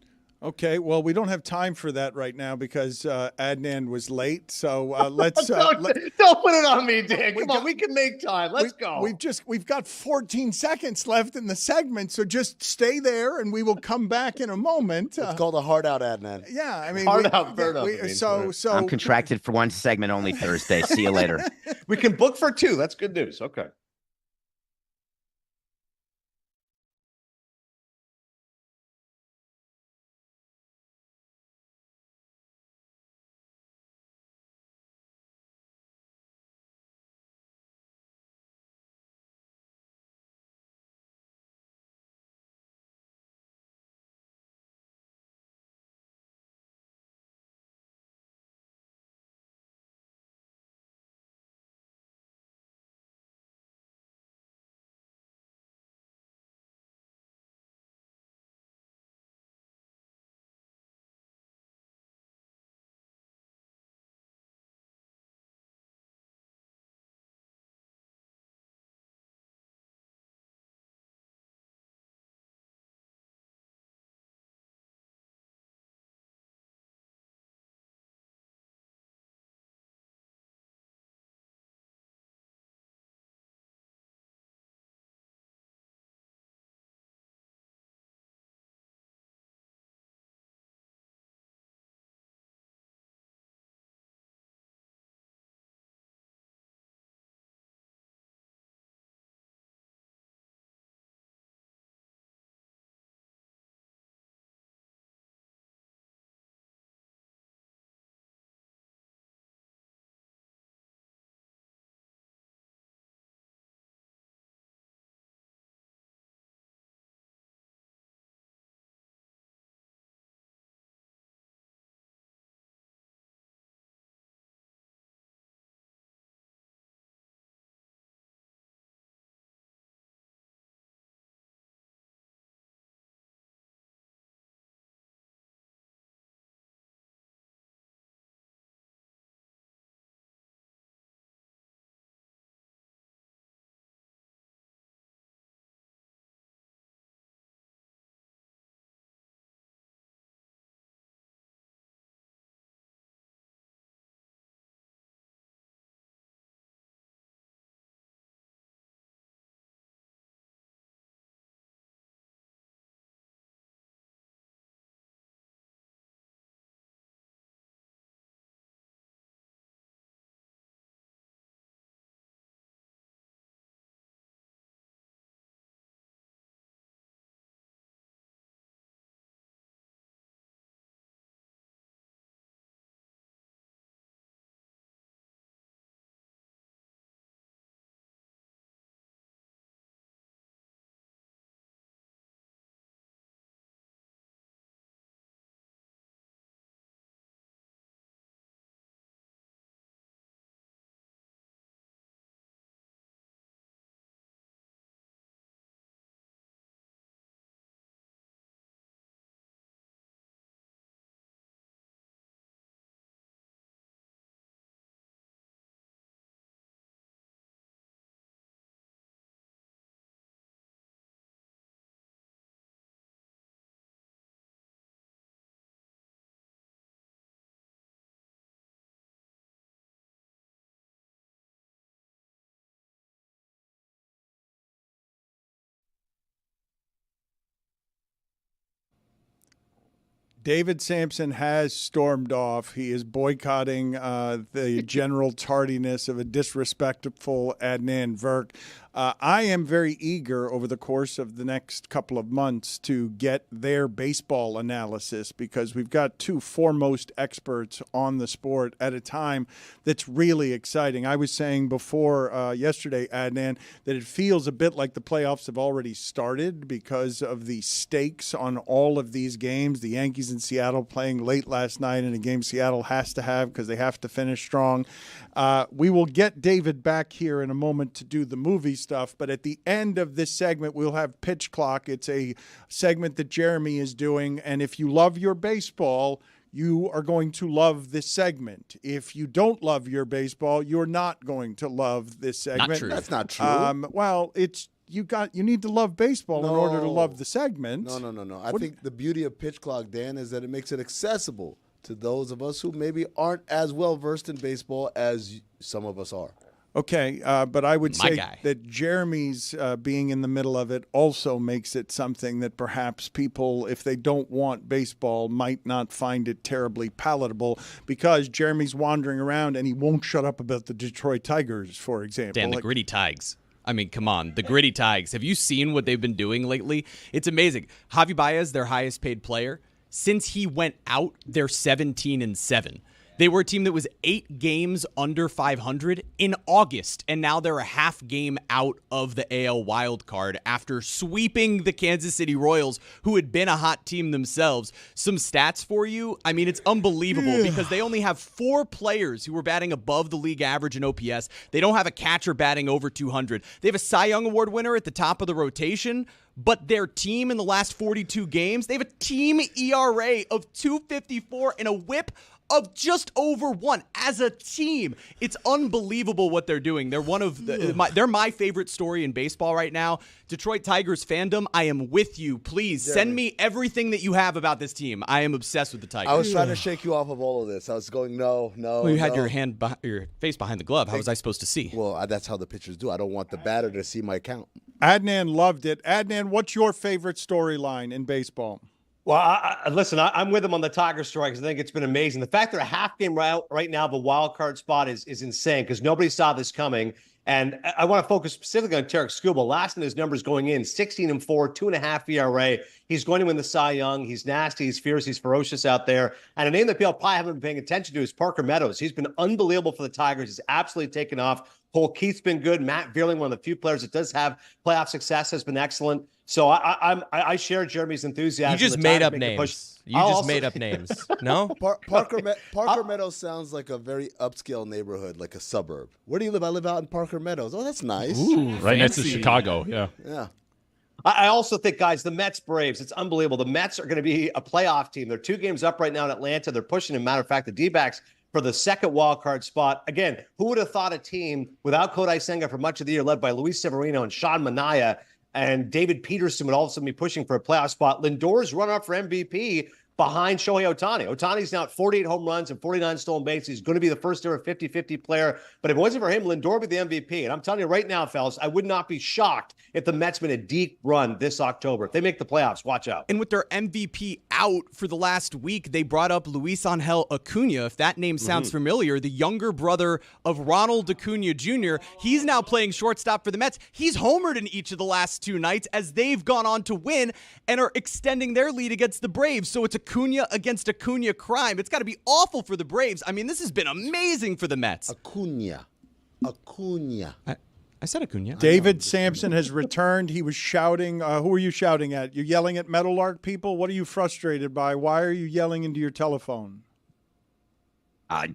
Okay, well, we don't have time for that right now because Adnan was late. So let's don't put it on me, Dan. Come on, we can make time. Let's go. We've got 14 seconds left in the segment, so just stay there, and we will come back in a moment. It's called a hard out, Adnan. Yeah, I mean, hard out, bird up. So I'm contracted for one segment only Thursday. See you later. We can book for 2. That's good news. Okay. David Samson has stormed off. He is boycotting the general tardiness of a disrespectful Adnan Virk. I am very eager over the course of the next couple of months to get their baseball analysis because we've got 2 foremost experts on the sport at a time that's really exciting. I was saying before yesterday, Adnan, that it feels a bit like the playoffs have already started because of the stakes on all of these games. The Yankees in Seattle playing late last night in a game Seattle has to have because they have to finish strong. We will get David back here in a moment to do the movie stuff, but at the end of this segment, we'll have Pitch Clock. It's a segment that Jeremy is doing, and if you love your baseball, you are going to love this segment. If you don't love your baseball, you're not going to love this segment. Not true. That's not true. Well, it's you need to love baseball in order to love the segment. No. I think the beauty of pitch clock, Dan, is that it makes it accessible to those of us who maybe aren't as well versed in baseball as some of us are. Okay, but I would say that Jeremy's being in the middle of it also makes it something that perhaps people, if they don't want baseball, might not find it terribly palatable because Jeremy's wandering around and he won't shut up about the Detroit Tigers, for example. Dan, the gritty Tigers. I mean, come on. The gritty Tigers. Have you seen what they've been doing lately? It's amazing. Javi Baez, their highest paid player, since he went out, they're 17-7. They were a team that was 8 games under 500 in August, and now they're a half game out of the AL wild card after sweeping the Kansas City Royals, who had been a hot team themselves. Some stats for you. I mean, it's unbelievable because they only have 4 players who were batting above the league average in OPS. They don't have a catcher batting over 200. They have a Cy Young Award winner at the top of the rotation. But their team in the last 42 games, they have a team ERA of 2.54 and a whip of just over 1 as a team. It's unbelievable what they're doing. They're they're my favorite story in baseball right now. Detroit Tigers fandom, I am with you. Please send me everything that you have about this team. I am obsessed with the Tigers. I was trying to shake you off of all of this. I was going, no. Well, you had your face behind the glove. How was I supposed to see? Well, that's how the pitchers do. I don't want the batter to see my count. Adnan loved it. Adnan, what's your favorite storyline in baseball? Well, listen, I'm with him on the Tiger story because I think it's been amazing. The fact they're a half game right now, the wild card spot is insane because nobody saw this coming. And I want to focus specifically on Tarek Skubal. Last in his numbers going in, 16-4, 2.5 ERA. He's going to win the Cy Young. He's nasty. He's fierce. He's ferocious out there. And a name that people probably haven't been paying attention to is Parker Meadows. He's been unbelievable for the Tigers. He's absolutely taken off. Cole Keith's been good. Matt Vierling, one of the few players that does have playoff success, has been excellent. So I share Jeremy's enthusiasm. You just made up names. You just made up names. No? Parker Meadows sounds like a very upscale neighborhood, like a suburb. Where do you live? I live out in Parker Meadows. Oh, that's nice. Ooh, right next to Chicago. Yeah. Yeah. I also think, guys, the Mets Braves, it's unbelievable. The Mets are going to be a playoff team. They're 2 games up right now in Atlanta. They're pushing, as a matter of fact, the D-backs for the second wild card spot. Again, who would have thought a team without Kodai Senga for much of the year, led by Luis Severino and Sean Manaea, and David Peterson would all of a sudden be pushing for a playoff spot. Lindor's runner-up for MVP behind Shohei Ohtani. Ohtani's now at 48 home runs and 49 stolen bases. He's going to be the first ever 50-50 player. But if it wasn't for him, Lindor would be the MVP. And I'm telling you right now, fellas, I would not be shocked if the Mets made a deep run this October. If they make the playoffs, watch out. And with their MVP out for the last week, they brought up Luis Angel Acuna. If that name sounds familiar, the younger brother of Ronald Acuna Jr., he's now playing shortstop for the Mets. He's homered in each of the last 2 nights as they've gone on to win and are extending their lead against the Braves. So it's Acuna against Acuna crime. It's got to be awful for the Braves. I mean, this has been amazing for the Mets. Acuna. I said Acuna. David Samson has returned. He was shouting. Who are you shouting at? You're yelling at Meadowlark people? What are you frustrated by? Why are you yelling into your telephone? The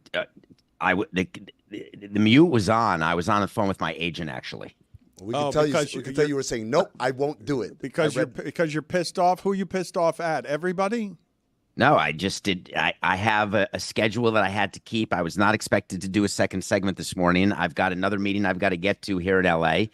mute was on. I was on the phone with my agent, actually. We can tell you were saying, nope, I won't do it. Because you're pissed off? Who are you pissed off at? Everybody? No, I just did. I have a schedule that I had to keep. I was not expected to do a second segment this morning. I've got another meeting I've got to get to here at LA.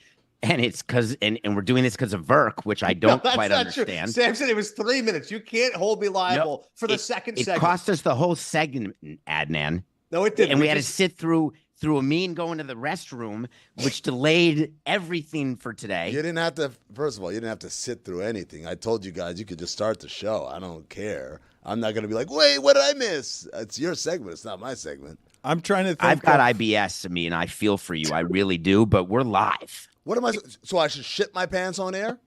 And it's because, and we're doing this because of Virk, which I don't quite understand. Sam said it was 3 minutes. You can't hold me liable for the second segment. It cost us the whole segment, Adnan. No, it didn't. And we had to sit through a mean going to the restroom, which delayed everything for today. You didn't have to, first of all, you didn't have to sit through anything. I told you guys you could just start the show. I don't care. I'm not going to be like, wait, what did I miss? It's your segment. It's not my segment. I'm trying to think. I've got IBS. I mean, I feel for you. I really do, but we're live. What am I? So I should shit my pants on air?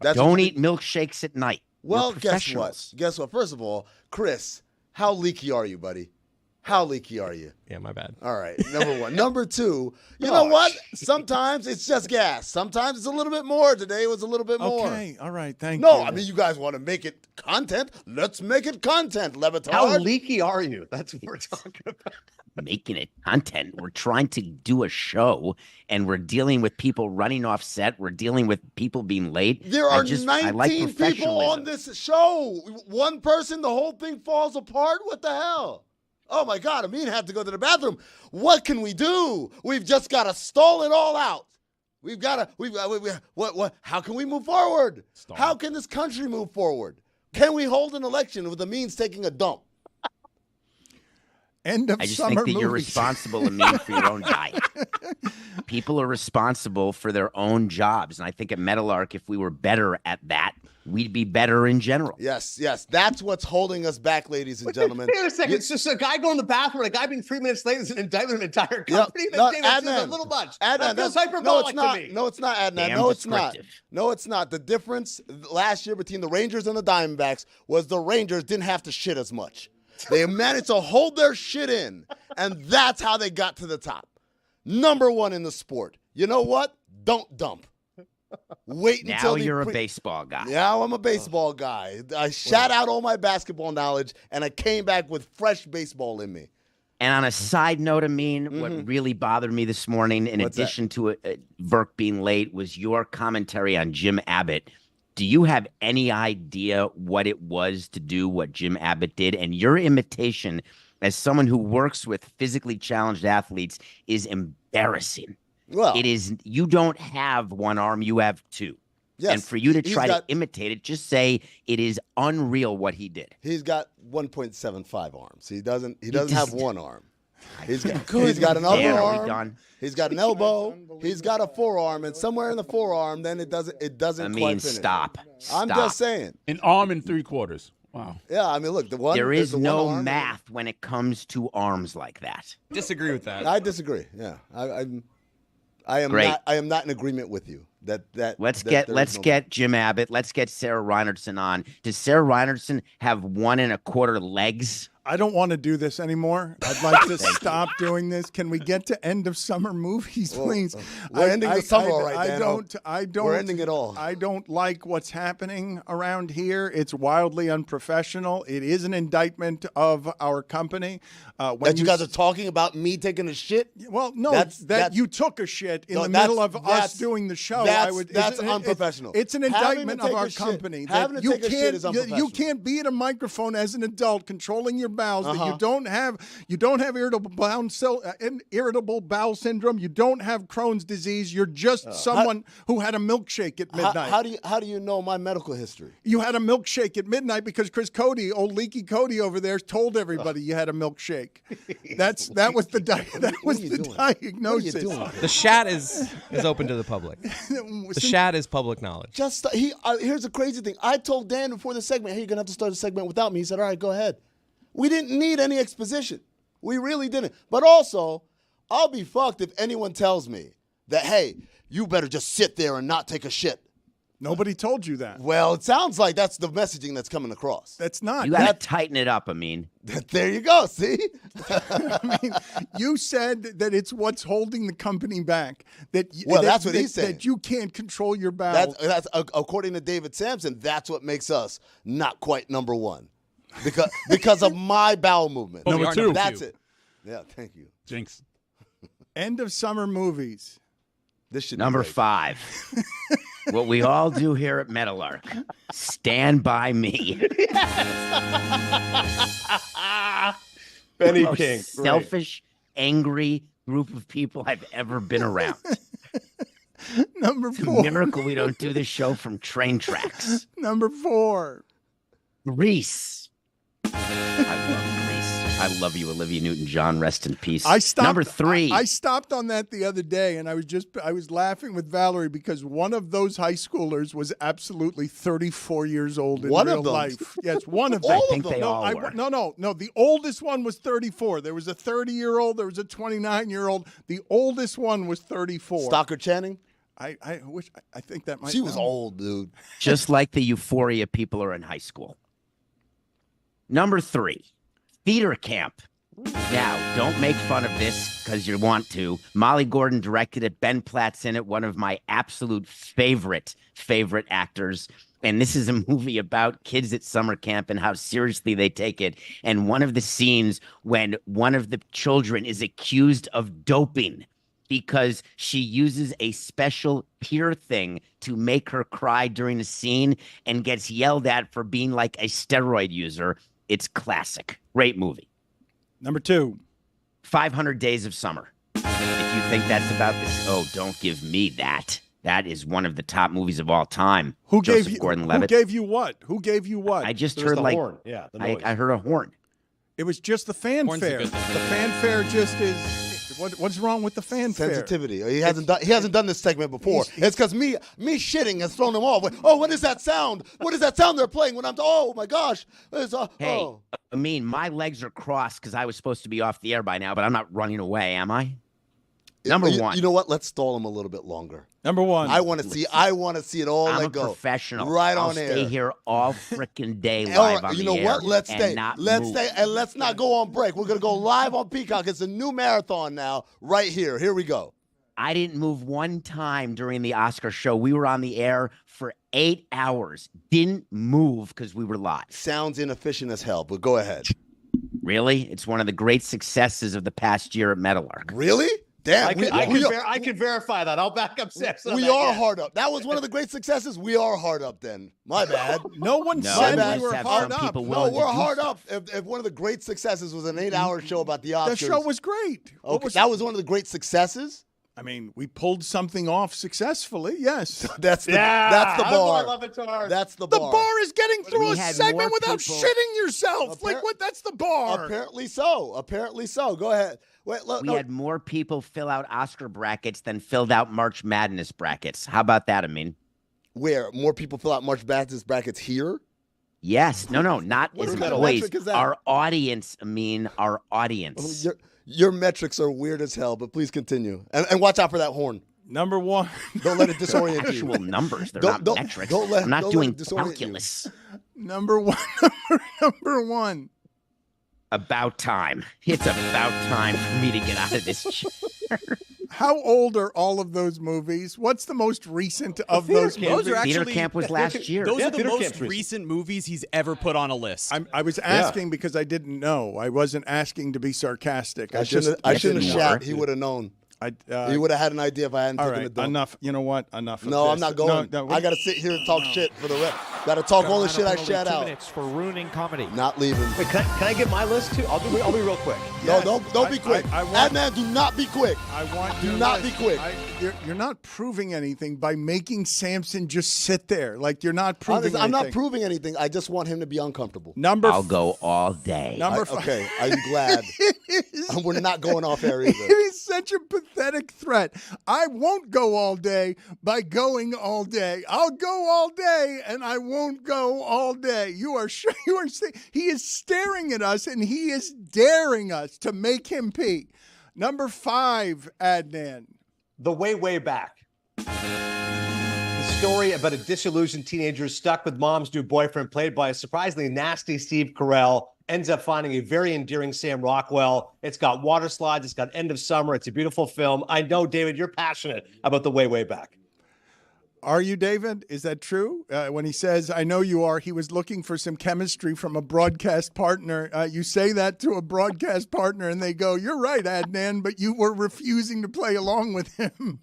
Don't eat milkshakes at night. Well, guess what? Guess what? First of all, Chris, how leaky are you, buddy? How leaky are you? Yeah, my bad. All right, number one. Number two, you know what? Sometimes it's just gas. Sometimes it's a little bit more. Today was a little bit more. Okay, all right, thank you. No, I mean, you guys want to make it content. Let's make it content, Le Batard. How leaky are you? That's what we're talking about. Making it content. We're trying to do a show, and we're dealing with people running off set. We're dealing with people being late. There are 19 people on this show. One person, the whole thing falls apart? What the hell? Oh, my God, Amin had to go to the bathroom. What can we do? We've just got to stall it all out. What? How can we move forward? How can this country move forward? Can we hold an election with the means taking a dump? End of I just summer think that you're movies. responsible, Amin, for your own diet. People are responsible for their own jobs. And I think at Metalark, if we were better at that, we'd be better in general. Yes. That's what's holding us back, ladies and gentlemen. Wait a second. It's just a guy going to the bathroom, and a guy being 3 minutes late is an indictment of an entire company? That's a little much. Adnan, that feels hyperbolic to me. No, it's not, Adnan. Damn No, it's not. descriptive. No, it's not. The difference last year between the Rangers and the Diamondbacks was the Rangers didn't have to shit as much. They managed to hold their shit in, and that's how they got to the top. Number one in the sport. You know what? Don't dump. Wait until now you're a baseball guy. Now I'm a baseball guy. I shot out all my basketball knowledge, and I came back with fresh baseball in me. And on a side note, Amin, what really bothered me this morning, in addition to Virk being late, was your commentary on Jim Abbott. Do you have any idea what it was to do what Jim Abbott did? And your imitation as someone who works with physically challenged athletes is embarrassing. Well, it is. You don't have one arm, you have two. Yes, and for you to try to imitate it, just say it is unreal what he did. He's got 1.75 arms. He doesn't have one arm. He's got an other arm. He's got an elbow. He's got a forearm, and somewhere in the forearm, then it doesn't quite finish. Stop. I'm just saying. An arm and 3/4. Wow. Yeah, I mean, look, there is no math when it comes to arms like that. Disagree with that. I disagree. Yeah, I am not in agreement with you. Let's get Jim Abbott. Let's get Sarah Reinertsen on. Does Sarah Reinertsen have 1 1/4 legs? I don't want to do this anymore. I'd like to stop doing this. Can we get to end of summer movies, please? We're ending the summer all right, I don't. We're ending it all. I don't like what's happening around here. It's wildly unprofessional. It is an indictment of our company. That you guys are talking about me taking a shit? Well, no, that you took a shit in the middle of us doing the show. That's unprofessional. It's an indictment of our company. You can't be at a microphone as an adult controlling your bowels. That you don't have irritable bowel syndrome. You don't have Crohn's disease. You're just someone who had a milkshake at midnight. How do you know my medical history? You had a milkshake at midnight because Chris Cody, old leaky Cody over there, told everybody you had a milkshake. That was the diagnosis. The chat is open to the public. The chat is public knowledge. Here's the crazy thing. I told Dan before the segment, hey, you're gonna have to start a segment without me. He said, all right, go ahead. We didn't need any exposition. We really didn't. But also, I'll be fucked if anyone tells me that, hey, you better just sit there and not take a shit. Nobody told you that. Well, it sounds like that's the messaging that's coming across. That's not. You got to tighten it up, Amin. There you go, see? I mean, you said that it's what's holding the company back. That's what he's saying. That you can't control your bowels. That's according to David Samson, that's what makes us not quite number one. Because of my bowel movement. Number two. That's it. Yeah, thank you. Jinx. End of summer movies. This should Number be 5. What we all do here at Metalark. Stand by me. Benny King. Selfish, angry group of people I've ever been around. Number 4. It's a miracle we don't do this show from train tracks. Number 4. Grease. I love Grease. I love you, Olivia Newton-John. Rest in peace. Number 3. I stopped on that the other day, and I was laughing with Valerie because one of those high schoolers was absolutely 34 years old in real life. Yes, one of them. I think they all were. No. The oldest one was 34. There was a 30-year-old. There was a 29-year-old. The oldest one was 34. Stockard Channing? I think that might. She was old, dude. Just like the Euphoria people are in high school. Number 3, theater camp. Now, don't make fun of this because you want to. Molly Gordon directed it. Ben Platt's in it, one of my absolute favorite actors. And this is a movie about kids at summer camp and how seriously they take it. And one of the scenes when one of the children is accused of doping because she uses a special tear thing to make her cry during a scene and gets yelled at for being like a steroid user. It's classic. Great movie. Number 2. 500 Days of Summer. If you think that's about this, don't give me that. That is one of the top movies of all time. Who Joseph gave you? Gordon-Levitt. Who gave you what? Who gave you what? I just There was heard the like horn. Yeah, the noise. I heard a horn. It was just the fanfare. good The thing. fanfare just is. What's wrong with the fanfare? Sensitivity. He hasn't done this segment before. It's because me shitting has thrown him off. Oh, what is that sound? What is that sound they're playing when I'm? Oh my gosh! Hey, oh. I mean, my legs are crossed because I was supposed to be off the air by now, but I'm not running away, am I? Number one. You know what? Let's stall him a little bit longer. Number one. I want to see it all. I'm let a go. professional. Right I'll on air. stay here all freaking day All live right, on you the know air. what? Let's and stay. not Let's move. stay, and let's not go on break. We're gonna go live on Peacock. It's a new marathon now, right here. Here we go. I didn't move one time during the Oscar show. We were on the air for 8 hours. Didn't move because we were live. Sounds inefficient as hell, but go ahead. Really? It's one of the great successes of the past year at Meadowlark. Really? Damn, I can verify that. I'll back up Samson. We are hard up. That was one of the great successes. We are hard up then. My bad. No one No, said bad. we were Have hard some up. people No, willing to we're do hard up. If one of the great successes was an 8-hour show about the Oscars. The show was great. Okay, that was one of the great successes. I mean, we pulled something off successfully. Yes. That's the bar. I love it, Tar. That's the The bar. bar is getting through We a had segment more without people- shitting yourself. Like what? That's the bar. Apparently so. Apparently so. Go ahead. Wait, look. We had more people fill out Oscar brackets than filled out March Madness brackets. How about that, Amin? Where more people fill out March Madness brackets here? Yes. No, not What as kind of employees. metric is that? Our audience, Amin, our audience. Your metrics are weird as hell, but please continue. And watch out for that horn. Number one. Don't let it disorient you. Actual numbers. They're Don't- not metrics. don't let- I'm not don't let doing it disorient you. calculus. Number one. Number one. About time. It's about time for me to get out of this chair. How old are all of those movies? What's the most recent of those movies? Those are actually, Theater Camp was last year. Those are the Theater most Camp's recent movies he's ever put on a list. I was asking because I didn't know. I wasn't asking to be sarcastic. I shouldn't have you shot. were. He would have known. I He would have had an idea if I hadn't all taken right, the dump. enough. You know what? Enough. Of No, this. I'm not going. No, I got to sit here and talk shit for the rest. Got to talk all the shit I shat out. minutes for ruining comedy. Not leaving. Wait, can I get my list too? I'll be real quick. No, don't be quick. I want- Adnan, do not be quick. I want Do your not list. be quick. You're not proving anything by making Samson just sit there. Like you're not proving. I'm not anything. proving anything. I just want him to be uncomfortable. I'll go all day. Number five. Okay, I'm glad. We're not going off air either. It is such a pathetic threat. I won't go all day by going all day. I'll go all day and I won't go all day. You are sure he is staring at us and he is daring us to make him pee. Number 5, Adnan. The Way Back. The story about a disillusioned teenager stuck with mom's new boyfriend, played by a surprisingly nasty Steve Carell, ends up finding a very endearing Sam Rockwell. It's got water slides. It's got End of Summer. It's a beautiful film. I know, David, you're passionate about The Way Back. Are you, David? Is that true? When he says, I know you are, he was looking for some chemistry from a broadcast partner. You say that to a broadcast partner and they go, you're right, Adnan, but you were refusing to play along with him.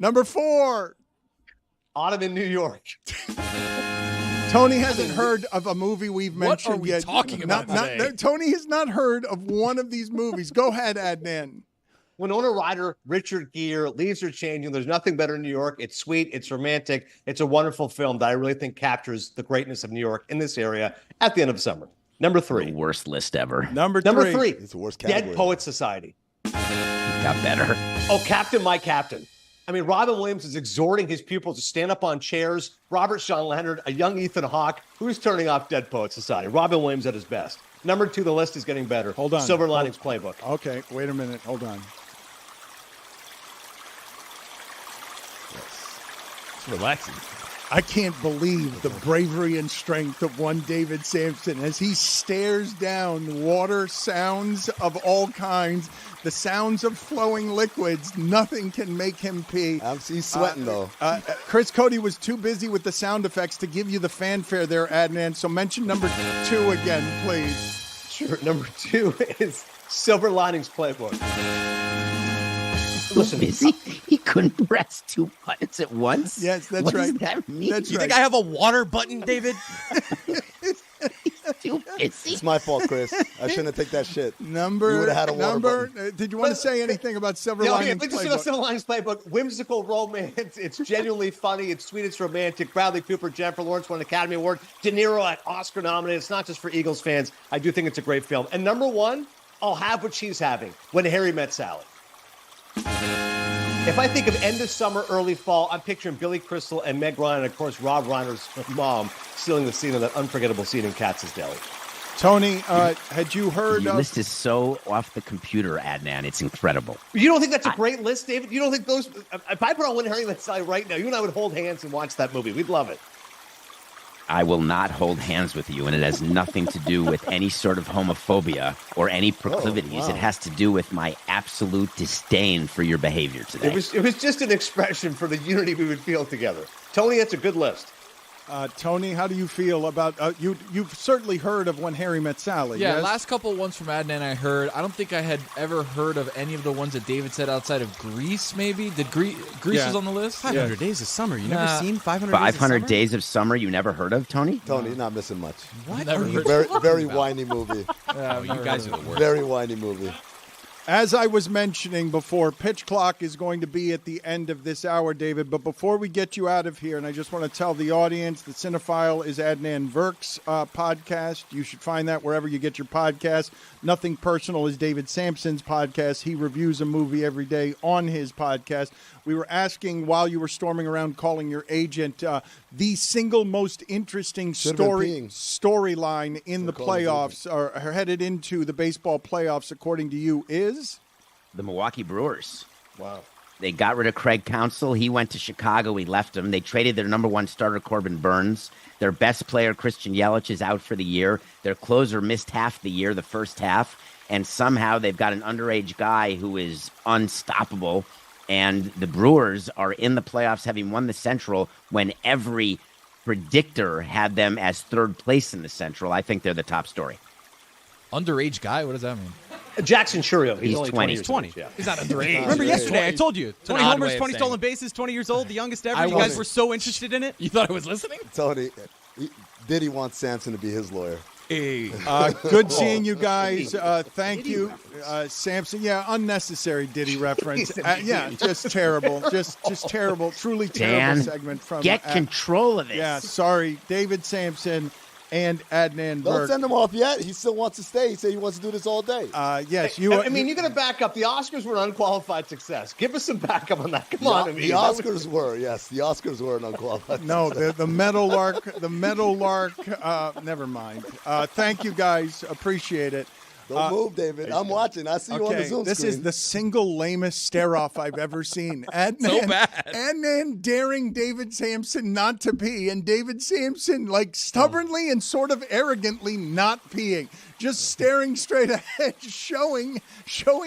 Number 4. Autumn in New York. Tony hasn't heard of a movie we've mentioned What are we yet. talking about today? Tony has not heard of one of these movies. Go ahead, Adnan. Winona Ryder, Richard Gere, leaves are changing. There's nothing better in New York. It's sweet. It's romantic. It's a wonderful film that I really think captures the greatness of New York in this area at the end of summer. Number 3. The worst list ever. Number 3. It's the worst category. Dead Poets Society. Got better. Oh, Captain, my Captain. I mean, Robin Williams is exhorting his pupils to stand up on chairs. Robert Sean Leonard, a young Ethan Hawke, who's turning off Dead Poets Society. Robin Williams at his best. Number 2, the list is getting better. Hold on. Silver Linings Playbook. Okay, wait a minute. Hold on. It's relaxing. I can't believe the bravery and strength of one David Samson as he stares down water sounds of all kinds, the sounds of flowing liquids. Nothing can make him pee. He's sweating, though. Chris Cody was too busy with the sound effects to give you the fanfare there, Adnan. So mention number 2 again, please. Sure. Number 2 is Silver Linings Playbook. Listen, he couldn't press 2 buttons at once. Yes, that's what right. What does that mean? That's You right. think I have a water button, David? 2 It's my fault, Chris. I shouldn't have taken that shit. You Number. would've had a water bottle. Did you want to say anything about Silver Yeah, Linings think Playbook? Silver Linings Playbook. Whimsical romance. It's genuinely funny. It's sweet. It's romantic. Bradley Cooper, Jennifer Lawrence won an Academy Award. De Niro at Oscar nominated. It's not just for Eagles fans. I do think it's a great film. And number one, I'll have what she's having. When Harry Met Sally. If I think of end of summer, early fall, I'm picturing Billy Crystal and Meg Ryan, and of course Rob Reiner's mom, stealing the scene of that unforgettable scene in Katz's Deli. Tony, had you heard Your of... list is so off the computer, Adnan. It's incredible. You don't think that's a great list, David? You don't think those... If I put on When Harry Met Sally right now, you and I would hold hands and watch that movie. We'd love it. I will not hold hands with you, and it has nothing to do with any sort of homophobia or any proclivities. wow. It has to do with my absolute disdain for your behavior today. It was just an expression for the unity we would feel together. Tony, that's a good list. Tony, how do you feel about... you've certainly heard of When Harry Met Sally, Yeah, yes? last couple ones from Adnan I heard. I don't think I had ever heard of any of the ones that David said outside of Grease, maybe. Did Grease was on the list? 500 Days of Summer. You never seen 500 500 Days of Summer you never heard of, Tony? Tony, you're not missing much. What? Very whiny movie. You guys are the worst. Very whiny movie. As I was mentioning before, Pitch Clock is going to be at the end of this hour, David. But before we get you out of here, and I just want to tell the audience, The Cinephile is Adnan Virk's podcast. You should find that wherever you get your podcast. Nothing Personal is David Sampson's podcast. He reviews a movie every day on his podcast. We were asking while you were storming around calling your agent, the single most interesting storyline in the playoffs, or headed into the baseball playoffs, according to you, is? The Milwaukee Brewers. Wow. They got rid of Craig Counsell. He went to Chicago. He left him. They traded their number one starter, Corbin Burns. Their best player, Christian Yelich, is out for the year. Their closer missed half the year, the first half. And somehow they've got an underage guy who is unstoppable. And the Brewers are in the playoffs, having won the Central when every predictor had them as third place in the Central. I think they're the top story. Underage guy? What does that mean? Jackson Churio. He's only 20. He's 20. Yeah. He's not underage. Remember yesterday, I told you. 20 odd homers, way of 20 saying stolen it. bases, 20 years old, the youngest ever. I You guys wasn't. were so interested in it. You thought I was listening? Tony, Diddy wants Samson to be his lawyer. Hey. Good seeing you guys. Thank you, Samson. Yeah, unnecessary Diddy reference. Yeah, just terrible. Just terrible. Truly terrible Dan, segment from... get control of this. Yeah, sorry. David Sampson and Adnan Don't Virk. send him off yet. He still wants to stay. He said he wants to do this all day. Yes, you got to back up. The Oscars were an unqualified success. Give us some backup on that. Come on. The Oscars were, yes. The Oscars were an unqualified No, success. the Meadowlark, never mind. Thank you guys. Appreciate it. Don't move, David. I'm watching. I see you on the Zoom this screen. is the single lamest stare-off I've ever seen. So bad. Adnan daring David Sampson not to pee, and David Sampson, like, stubbornly and sort of arrogantly not peeing. Just staring straight ahead, showing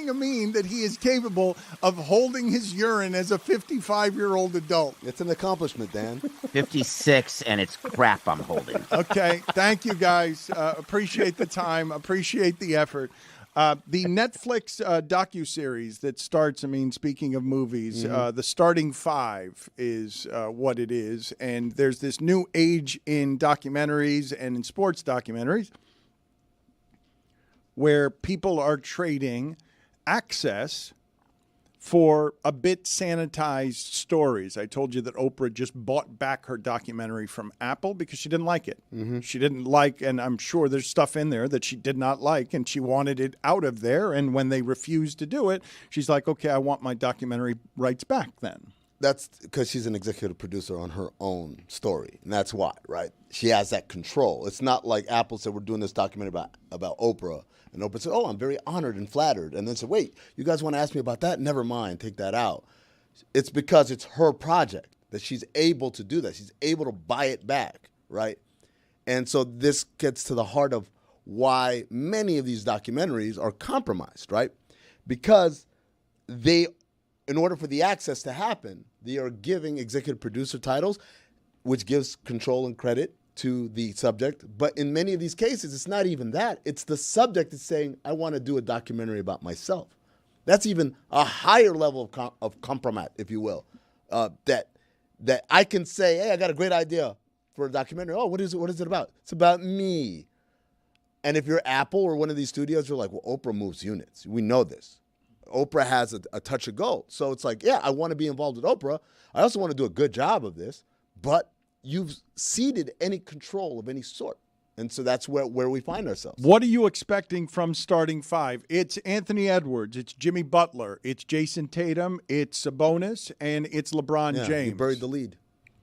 a meme that he is capable of holding his urine as a 55-year-old adult. It's an accomplishment, Dan. 56, and it's crap I'm holding. Okay, thank you guys. Appreciate the time. Appreciate the effort. The Netflix docu-series that starts, speaking of movies, The Starting Five is what it is. And there's this new age in documentaries and in sports documentaries where people are trading access for a bit sanitized stories. I told you that Oprah just bought back her documentary from Apple because she didn't like it. She didn't like, and I'm sure there's stuff in there that she did not like, and she wanted it out of there. And when they refused to do it, she's like, okay, I want my documentary rights back then. That's because she's an executive producer on her own story, and that's why, right? She has that control. It's not like Apple said, we're doing this documentary about Oprah, and Oprah said, oh, I'm very honored and flattered, and then said, wait, you guys want to ask me about that? Never mind, take that out. It's because it's her project that she's able to do that. She's able to buy it back, right? And so this gets to the heart of why many of these documentaries are compromised, right? Because in order for the access to happen, they are giving executive producer titles, which gives control and credit to the subject. But in many of these cases, it's not even that. It's the subject that's saying, I want to do a documentary about myself. That's even a higher level of compromise, if you will, that I can say, hey, I got a great idea for a documentary. Oh, what is it about? It's about me. And if you're Apple or one of these studios, you're like, well, Oprah moves units. We know this. Oprah has a touch of gold. So it's like, yeah, I want to be involved with Oprah. I also want to do a good job of this. But you've ceded any control of any sort. And so that's where we find ourselves. What are you expecting from starting five? It's Anthony Edwards, it's Jimmy Butler, it's Jason Tatum, it's Sabonis, and it's LeBron James. You buried the lead.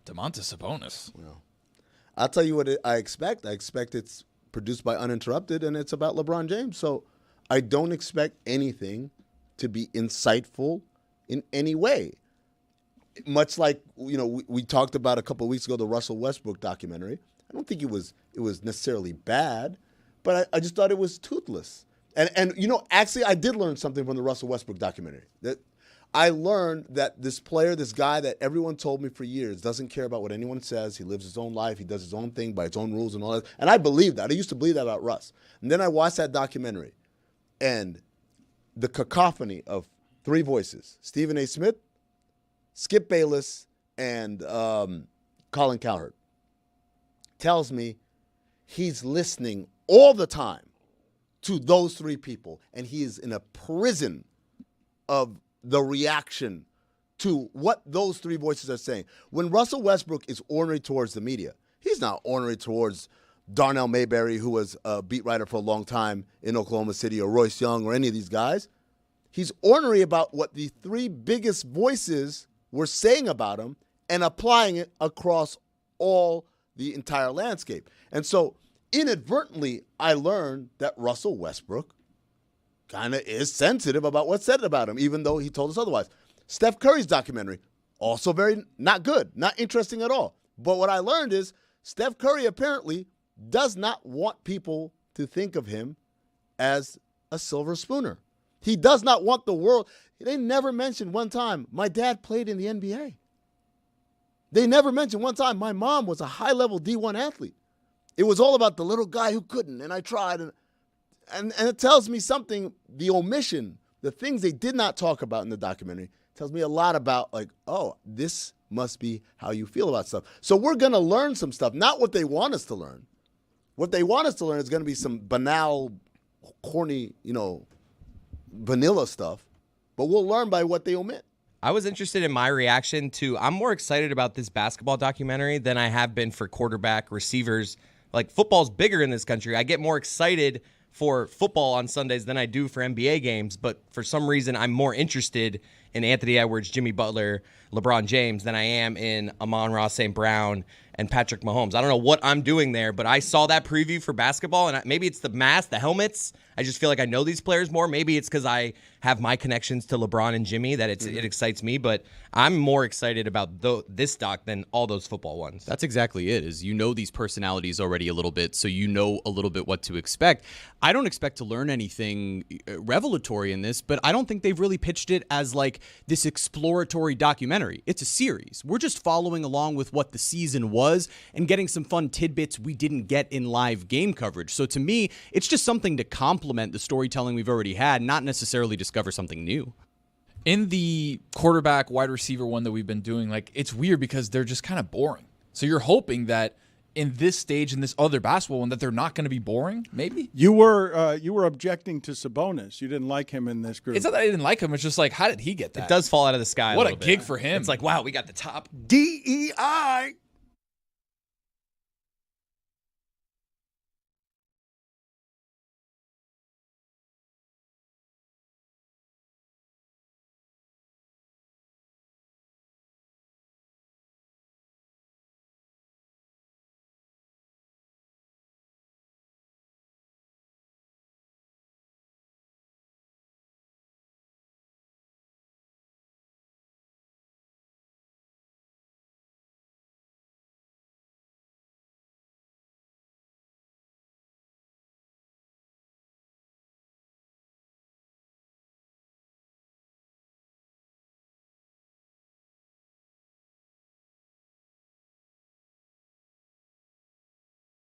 Domantas Sabonis. Well, I'll tell you what I expect. I expect it's produced by Uninterrupted, and it's about LeBron James. So I don't expect anything to be insightful in any way. Much like, we talked about a couple of weeks ago, the Russell Westbrook documentary. I don't think it was necessarily bad, but I just thought it was toothless. And actually, I did learn something from the Russell Westbrook documentary. That I learned that this player, this guy that everyone told me for years, doesn't care about what anyone says. He lives his own life. He does his own thing by his own rules and all that. And I believed that. I used to believe that about Russ. And then I watched that documentary, and the cacophony of three voices: Stephen A. Smith, Skip Bayless, and Colin Cowherd, tells me he's listening all the time to those three people, and he is in a prison of the reaction to what those three voices are saying. When Russell Westbrook is ornery towards the media, he's not ornery towards Darnell Mayberry, who was a beat writer for a long time in Oklahoma City, or Royce Young, or any of these guys. He's ornery about what the three biggest voices were saying about him and applying it across all the entire landscape. And so inadvertently, I learned that Russell Westbrook kind of is sensitive about what's said about him, even though he told us otherwise. Steph Curry's documentary, also very not good, not interesting at all. But what I learned is Steph Curry apparently does not want people to think of him as a silver spooner. He does not want the world. They never mentioned one time, my dad played in the NBA. They never mentioned one time, my mom was a high-level D1 athlete. It was all about the little guy who couldn't, and I tried. And it tells me something, the omission, the things they did not talk about in the documentary, tells me a lot about, like, oh, this must be how you feel about stuff. So we're going to learn some stuff, not what they want us to learn. What they want us to learn is going to be some banal, corny, vanilla stuff, but we'll learn by what they omit. I was interested in my reaction to, I'm more excited about this basketball documentary than I have been for quarterback, receivers. Like, football's bigger in this country. I get more excited for football on Sundays than I do for NBA games, but for some reason I'm more interested in Anthony Edwards, Jimmy Butler, LeBron James than I am in Amon-Ra St. Brown and Patrick Mahomes. I don't know what I'm doing there, but I saw that preview for basketball, and maybe it's the mask, the helmets. I just feel like I know these players more. Maybe it's because I have my connections to LeBron and Jimmy that it excites me, but I'm more excited about this doc than all those football ones. That's exactly it, is these personalities already a little bit, so you know a little bit what to expect. I don't expect to learn anything revelatory in this, but I don't think they've really pitched it as like this exploratory documentary. It's a series. We're just following along with what the season was and getting some fun tidbits we didn't get in live game coverage. So to me, it's just something to complement the storytelling we've already had, not necessarily discover something new. In the quarterback, wide receiver one that we've been doing, like, it's weird because they're just kind of boring. So you're hoping that in this stage, in this other basketball one, that they're not going to be boring, maybe? You were objecting to Sabonis. You didn't like him in this group. It's not that I didn't like him. It's just like, how did he get that? It does fall out of the sky What a a gig for him. It's like, wow, we got the top. DEI.